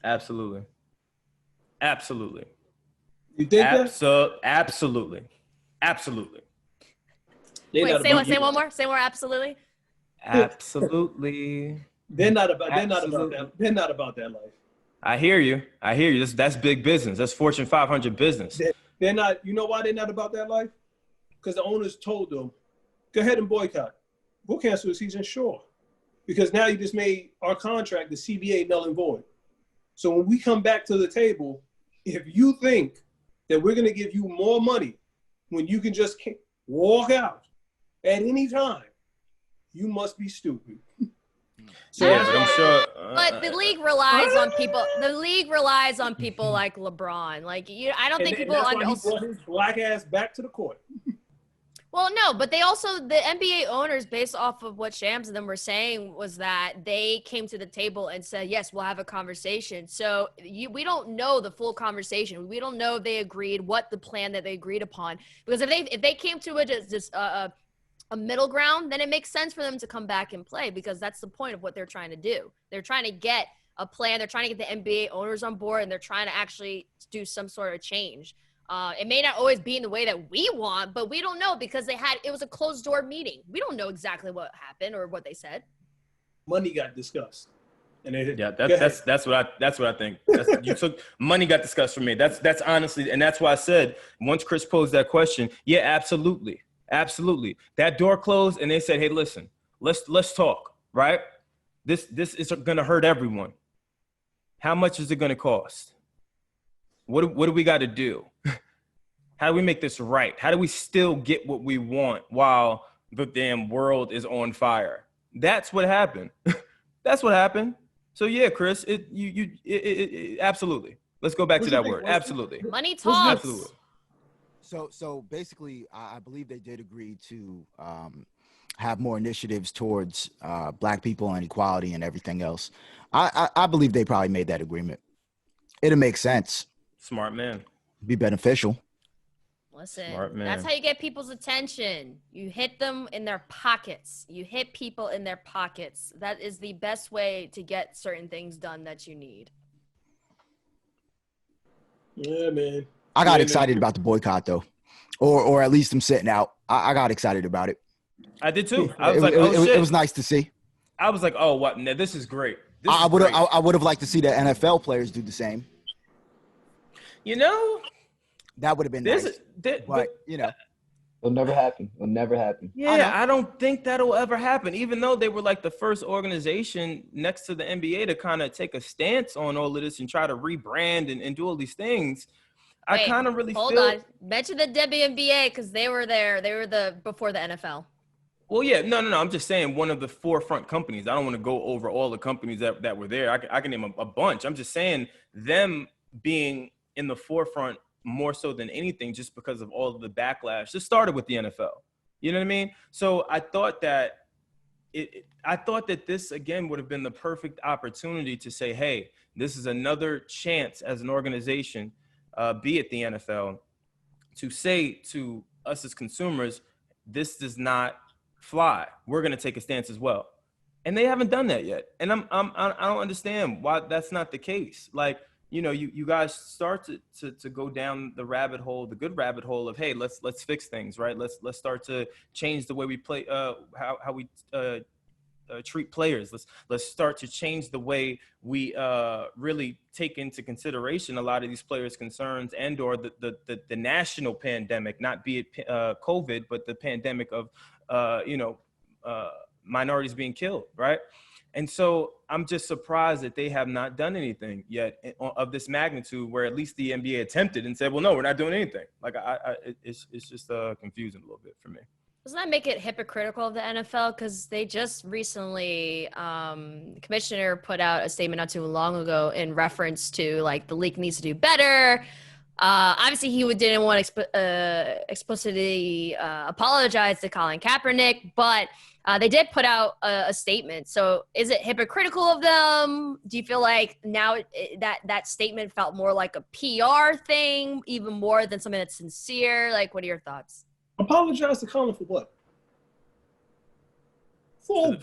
Absolutely. You think that? Absolutely. Wait, say one more. Say more. Absolutely. Absolutely. They're not about that. They're not about that life. I hear you. That's big business. That's Fortune 500 business. They're not. You know why they're not about that life? Because the owners told them, go ahead and boycott. We'll cancel the season, sure. Because now you just made our contract, the CBA, null and void. So when we come back to the table, if you think that we're going to give you more money when you can just walk out at any time, you must be stupid. So I'm sure. But the league relies on people. The league relies on people like LeBron. Like, I don't think people That's why he brought his black ass back to the court. Well, no, but they also, the NBA owners, based off of what Shams and them were saying, was that they came to the table and said, yes, we'll have a conversation. So we don't know the full conversation. We don't know if they agreed, what the plan that they agreed upon. Because if they came to a middle ground, then it makes sense for them to come back and play, because that's the point of what they're trying to do. They're trying to get a plan. They're trying to get the NBA owners on board, and they're trying to actually do some sort of change. It may not always be in the way that we want, but we don't know, because it was a closed door meeting. We don't know exactly what happened or what they said. Money got discussed. And that's what I think. You took money got discussed for me. That's honestly, and that's why I said once Chris posed that question, yeah, absolutely. That door closed and they said, hey, listen, let's talk, right? This is gonna hurt everyone. How much is it gonna cost? What do we got to do? How do we make this right? How do we still get what we want while the damn world is on fire? That's what happened. That's what happened. So yeah, Chris, absolutely. Let's go back to that word. Absolutely. Money talks. Absolutely. So basically, I believe they did agree to have more initiatives towards Black people and equality and everything else. I believe they probably made that agreement. It'll make sense. Smart man. Be beneficial. Listen, Smart man. That's how you get people's attention. You hit them in their pockets. You hit people in their pockets. That is the best way to get certain things done that you need. Yeah, man. I got excited about the boycott, though, or at least them sitting out. I got excited about it. I did too. I was shit. It was nice to see. I was like, oh, what? No, this is great. I would have liked to see the NFL players do the same. You know, that would have been nice. But you know, it'll never happen. It'll never happen. Yeah, I don't think that'll ever happen. Even though they were like the first organization next to the NBA to kind of take a stance on all of this and try to rebrand and do all these things. I kind of really hold on. Mention the WNBA because they were there. They were before the NFL. Well, yeah, no. I'm just saying one of the forefront companies. I don't want to go over all the companies that were there. I can name a bunch. I'm just saying them being in the forefront more so than anything, just because of all of the backlash. It started with the NFL. You know what I mean? So I thought that this again would have been the perfect opportunity to say, hey, this is another chance as an organization, be it the NFL, to say to us as consumers, this does not fly. We're going to take a stance as well. And they haven't done that yet. And I don't understand why that's not the case. Like, you know, you guys start to go down the rabbit hole, the good rabbit hole of, hey, let's fix things, right? Let's start to change the way we play, how we treat players. Let's start to change the way we really take into consideration a lot of these players' concerns and or the national pandemic, not be it COVID, but the pandemic of minorities being killed, right? And so I'm just surprised that they have not done anything yet of this magnitude, where at least the NBA attempted and said, well, no, we're not doing anything. Like it's just confusing a little bit for me. Doesn't that make it hypocritical of the NFL? Because they just recently, the commissioner put out a statement not too long ago in reference to like the league needs to do better. Obviously, he didn't want to explicitly apologize to Colin Kaepernick, but they did put out a statement. So is it hypocritical of them? Do you feel like now that statement felt more like a PR thing, even more than something that's sincere? Like, what are your thoughts? Apologize to Colin for what? For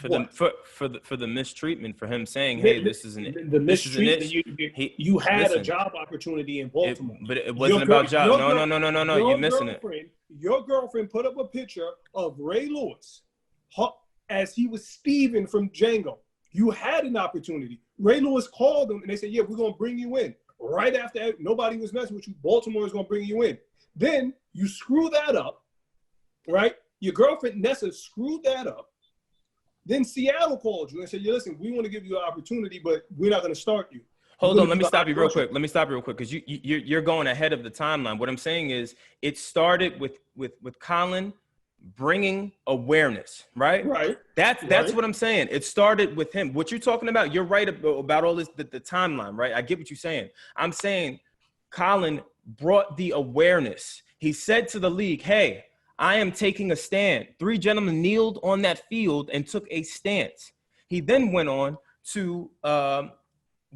the mistreatment, for him saying, "Hey, this is the mistreatment." You had a job opportunity in Baltimore, but it wasn't about job. No. You're missing it. Your girlfriend put up a picture of Ray Lewis as he was thieving from Django. You had an opportunity. Ray Lewis called them and they said, "Yeah, we're gonna bring you in." Right after nobody was messing with you, Baltimore is gonna bring you in. Then you screw that up, right? Your girlfriend Nessa screwed that up. Then Seattle called you and said, "Yeah, listen, we want to give you an opportunity, but we're not going to start you." Hold on, let me stop you real quick. Because you're going ahead of the timeline. What I'm saying is, it started with Colin bringing awareness, right? Right. That's what I'm saying. It started with him. What you're talking about, you're right about all this, the timeline, right? I get what you're saying. I'm saying Colin brought the awareness. He said to the league, "Hey, I am taking a stand. 3 gentlemen kneeled on that field and took a stance. He then went on to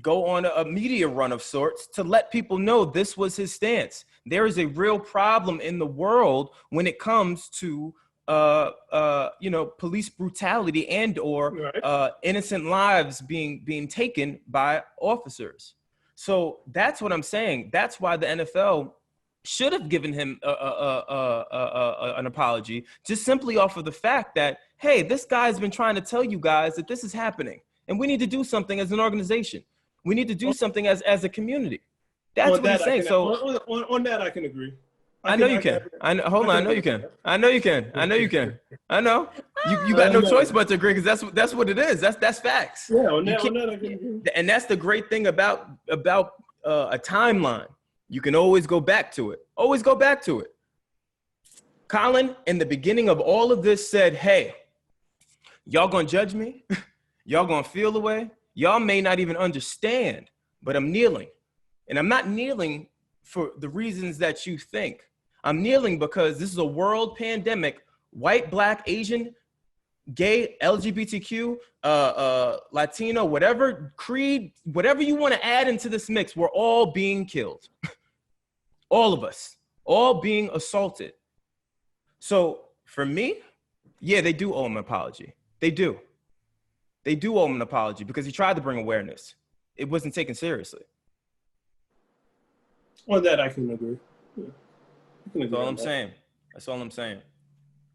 go on a media run of sorts to let people know this was his stance. There is a real problem in the world when it comes to police brutality and or innocent lives being taken by officers. So that's what I'm saying. That's why the NFL should have given him an apology, just simply off of the fact that, hey, this guy's been trying to tell you guys that this is happening, and we need to do something as an organization. We need to do something as a community. That's what he's saying. So on that, I can agree. I know you can. I know. Hold on. I know you can. I know you can. I know you can. I know. You got no choice but to agree, because that's what it is. That's facts. Yeah, on that I can agree. And that's the great thing about a timeline. You can always go back to it. Always go back to it. Colin, in the beginning of all of this, said, "Hey, y'all gonna judge me? Y'all gonna feel the way? Y'all may not even understand, but I'm kneeling, and I'm not kneeling for the reasons that you think. I'm kneeling because this is a world pandemic. White, Black, Asian, gay, LGBTQ, Latino, whatever creed, whatever you want to add into this mix, we're all being killed. All of us, all being assaulted. So for me, yeah, they do owe him an apology. They do. They do owe him an apology because he tried to bring awareness. It wasn't taken seriously. On that, I can agree. Yeah. That's all I'm saying. That's all I'm saying.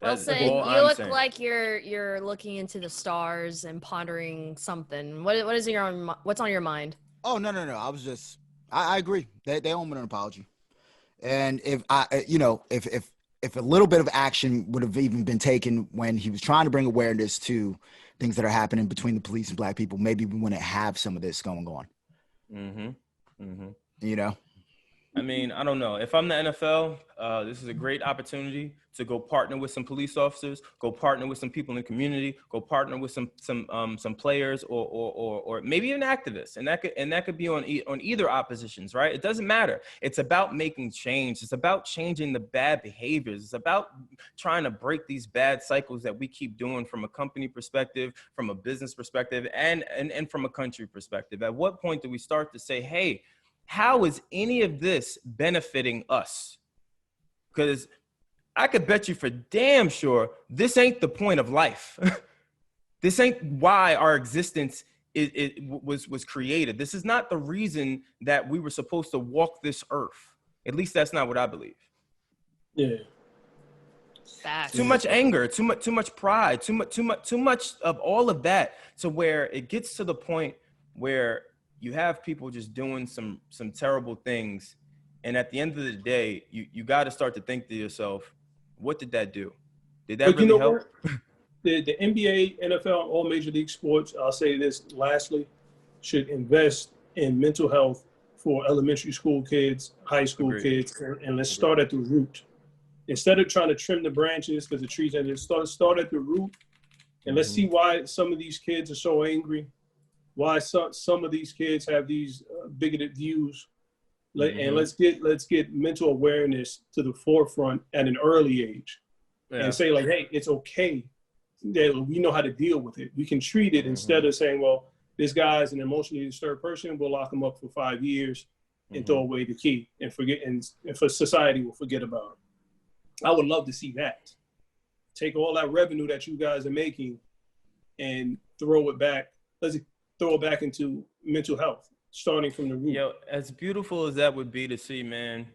Wylson, you look like you're looking into the stars and pondering something. What's on your mind? Oh, no. I agree. They owe him an apology. And if if a little bit of action would have even been taken when he was trying to bring awareness to things that are happening between the police and Black people, maybe we wouldn't have some of this going on. Mm-hmm. Mm-hmm. You know? I mean, I don't know. If I'm the NFL, this is a great opportunity to go partner with some police officers, go partner with some people in the community, go partner with some players or maybe even activists, and that could be on either oppositions, right? It doesn't matter. It's about making change. It's about changing the bad behaviors. It's about trying to break these bad cycles that we keep doing from a company perspective, from a business perspective, and from a country perspective. At what point do we start to say, hey, how is any of this benefiting us? Because I could bet you for damn sure this ain't the point of life. This ain't why our existence was created. This is not the reason that we were supposed to walk this earth. At least that's not what I believe. Yeah. Facts. Too much anger, too much pride, too much of all of that, to where it gets to the point where you have people just doing some terrible things. And at the end of the day, you got to start to think to yourself, what did that do? Did that really help? The NBA, NFL, all major league sports, I'll say this lastly, should invest in mental health for elementary school kids, high school kids, and let's start at the root. Instead of trying to trim the branches because the trees, and start at the root, and let's see why some of these kids are so angry, why some of these kids have these bigoted views, and let's get mental awareness to the forefront at an early age, and say like, hey, it's okay that we know how to deal with it. We can treat it instead of saying, well, this guy's an emotionally disturbed person, we'll lock him up for 5 years and throw away the key and forget, and for society will forget about it. I would love to see that. Take all that revenue that you guys are making and throw it back. Let's throw it back into mental health, starting from the root. Yo, as beautiful as that would be to see, man.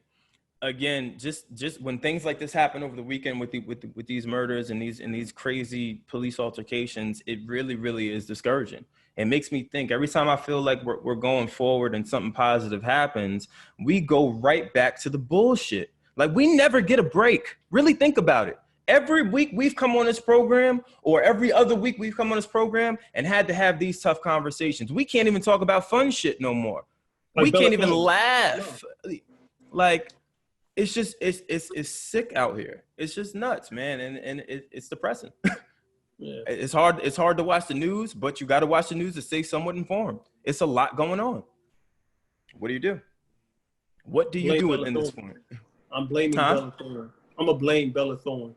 Again, just when things like this happen over the weekend with these murders and these crazy police altercations, it really is discouraging. It makes me think every time I feel like we're going forward and something positive happens, we go right back to the bullshit. Like, we never get a break. Really think about it. Every week we've come on this program, or every other week we've come on this program and had to have these tough conversations. We can't even talk about fun shit no more. Like, we can't even laugh. No. Like, it's just, it's sick out here. It's just nuts, man. And it's depressing. Yeah. It's hard to watch the news, but you got to watch the news to stay somewhat informed. It's a lot going on. What do you do? What do you do in this point? I'm blaming Bellator. I'm gonna blame Bella Thorne.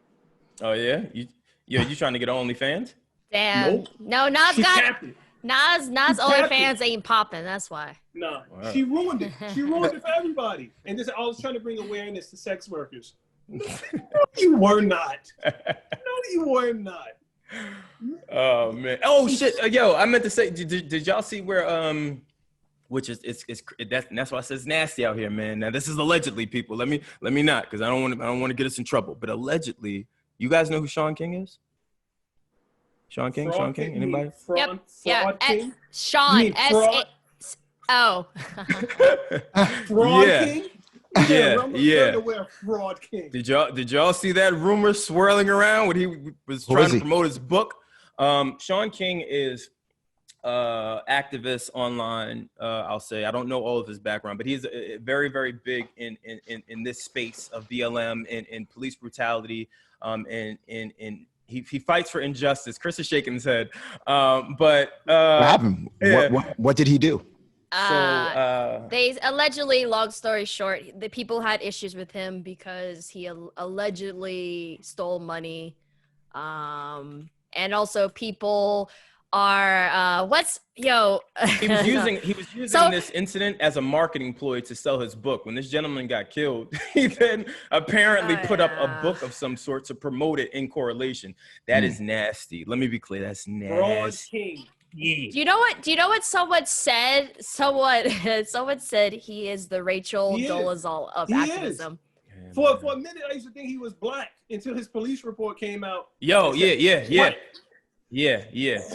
Oh yeah, you trying to get OnlyFans? Damn. Nope. No, Nas She got capped it. Nas She capped OnlyFans it. ain't popping. That's why. Nah, Wow. she ruined it. She ruined it for everybody. And this, I was trying to bring awareness to sex workers. No, you were not. No, you were not. Oh man. Oh shit. Yo, I meant to say, did y'all see where which is that's why I says nasty out here, man. Now this is allegedly, people. Let me not, because I don't want to get us in trouble. But allegedly, you guys know who Sean King is? Sean King? Fraud Anybody? Fraud, Yeah. fraud King? Sean fraud? Oh. Fraud Yeah. King? Yeah. Fraud King. Did y'all see that rumor swirling around when he was trying to promote his book? Sean King is activist online. I'll say, I don't know all of his background, but he's very, very big in this space of BLM and police brutality. And he fights for injustice. Chris is shaking his head. But what happened? Yeah. What did he do? They allegedly, long story short, the people had issues with him because he allegedly stole money. And also people are he was using this incident as a marketing ploy to sell his book. When this gentleman got killed, he then apparently put up a book of some sort to promote it in correlation. That is nasty. Let me be clear. That's nasty. Fraud King. Do you know what someone said? Someone said he is the Rachel Dolezal of activism. For a minute, I used to think he was black until his police report came out. Yeah.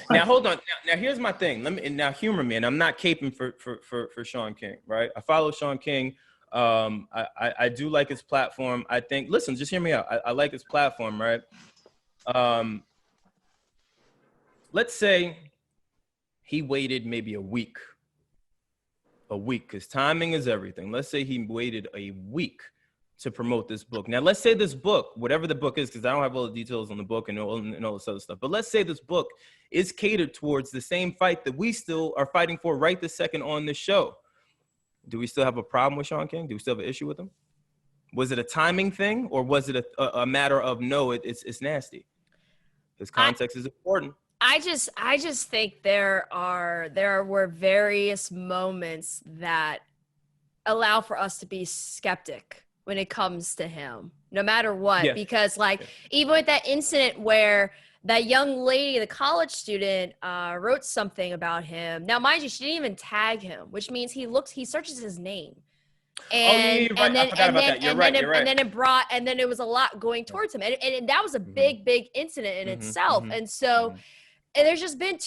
Now hold on. Now here's my thing. Now humor me, and I'm not caping for Sean King, right? I follow Sean King. I do like his platform. I think. Listen, just hear me out. I like his platform, right? Let's say he waited maybe a week, because timing is everything. Let's say he waited a week to promote this book. Now, let's say this book, whatever the book is, because I don't have all the details on the book and all this other stuff, but let's say this book is catered towards the same fight that we still are fighting for right this second on this show. Do we still have a problem with Sean King? Do we still have an issue with him? Was it a timing thing, or was it a matter of, no, it's nasty? Because context is important. I just think there were various moments that allow for us to be skeptic when it comes to him, no matter what, because even with that incident where that young lady, the college student, wrote something about him. Now, mind you, she didn't even tag him, which means he searches his name. And then it was a lot going towards him. And that was a big incident in itself. And so and there's been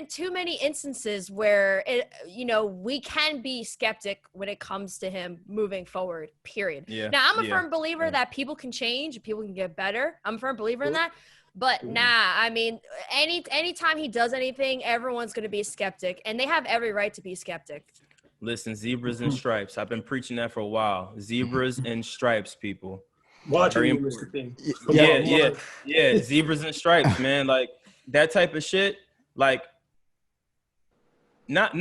too many instances where we can be skeptic when it comes to him moving forward, period. Now, I'm a firm believer that people can change, people can get better. I'm a firm believer in that. But I mean, anytime he does anything, everyone's going to be a skeptic, and they have every right to be skeptic. Listen, zebras and stripes. I've been preaching that for a while. Zebras and stripes, people. Watching you, Mr. King. Yeah. Zebras and stripes, man. Like that type of shit. Like, not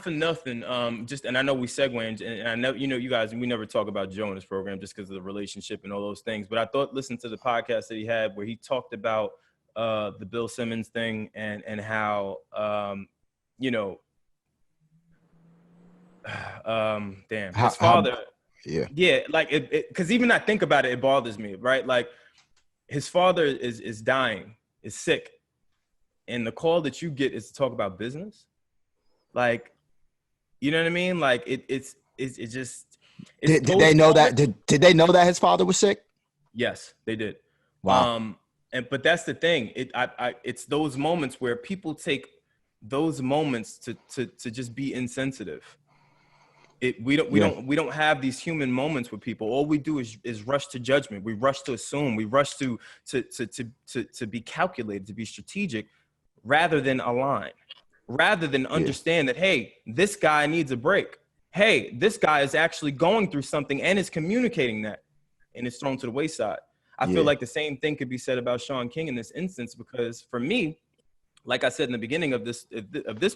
for nothing. And I know we segue, and I know you guys. We never talk about Joe in this program just because of the relationship and all those things. But I thought, listen to the podcast that he had where he talked about the Bill Simmons thing and how his father. Like it because even I think about it bothers me, right? Like his father is dying, is sick, and the call that you get is to talk about business. Like, you know what I mean? Like it's just. Did they know that? Did they know that his father was sick? Yes, they did. Wow. But that's the thing. It's those moments where people take those moments to just be insensitive. We don't have these human moments with people. All we do is rush to judgment. We rush to assume. We rush to be calculated, to be strategic, rather than align, rather than understand that, hey, this guy needs a break. Hey, this guy is actually going through something and is communicating that, and it's thrown to the wayside. I feel like the same thing could be said about Sean King in this instance, because for me, like I said in the beginning of this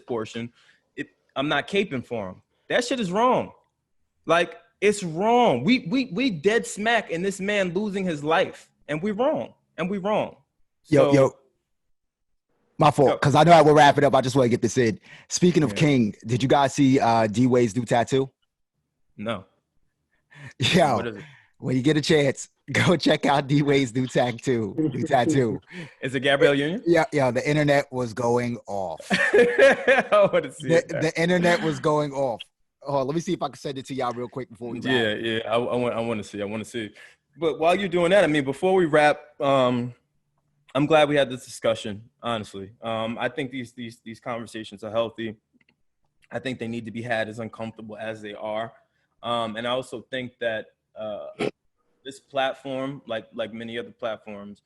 portion, I'm not caping for him. That shit is wrong. Like, It's wrong. We dead smack in this man losing his life, and we wrong. Yo, my fault, because I know I will wrap it up. I just want to get this in. Speaking of King, did you guys see D-Wade's new tattoo? No. Yo, What is it? when you get a chance, go check out D-Wade's new tattoo. Is it Gabrielle Union? Yeah, the internet was going off. I want to see it. The internet was going off. Oh, let me see if I can send it to y'all real quick before we wrap. Yeah. I want to see. But while you're doing that, I mean, before we wrap, I'm glad we had this discussion. Honestly, I think these conversations are healthy. I think they need to be had as uncomfortable as they are, and I also think that this platform, like many other platforms,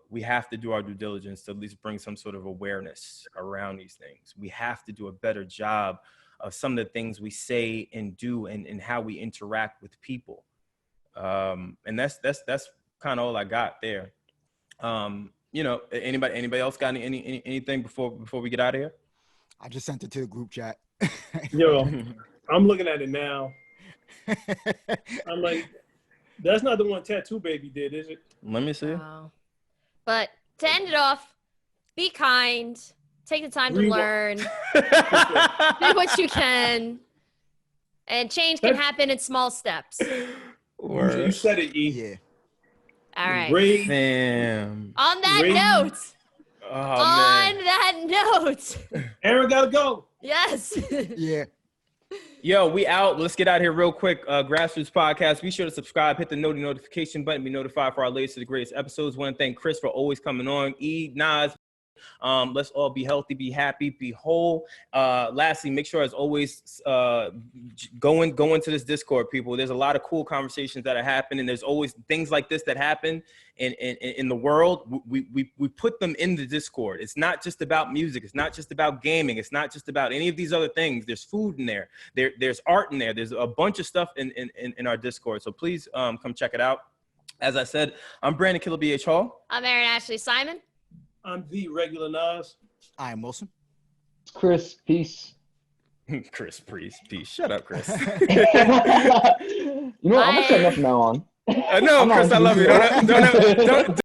we have to do our due diligence to at least bring some sort of awareness around these things. We have to do a better job of some of the things we say and do and how we interact with people. And that's kind of all I got there. Anybody else got anything before we get out of here? I just sent it to the group chat. Yo, I'm looking at it now. I'm like, that's not the one Tattoo Baby did, is it? Let me see. Wow. But to end it off, be kind. Take the time to learn. Do what you can. And change can happen in small steps. You said it, E. Yeah. All right. Great. Damn. On that note. Aaron gotta go. Yes. Yeah. Yo, we out. Let's get out here real quick. Grassroots Podcast. Be sure to subscribe. Hit the notification button. Be notified for our latest, the greatest episodes. Want to thank Chris for always coming on. E, Nas. Let's all be healthy, be happy, be whole. Lastly, make sure as always, go into this Discord, people. There's a lot of cool conversations that are happening. There's always things like this that happen in the world. We put them in the Discord. It's not just about music. It's not just about gaming. It's not just about any of these other things. There's food in there. There's art in there. There's a bunch of stuff in our Discord. So please come check it out. As I said, I'm Brandon Killabh BH Hall. I'm Erin Ashley Simon. I'm the regular Nas. I am Wylson. Chris, peace. Chris, peace. Shut up, Chris. You know what? I'm gonna shut up from now on. No, Chris, I love you. Don't.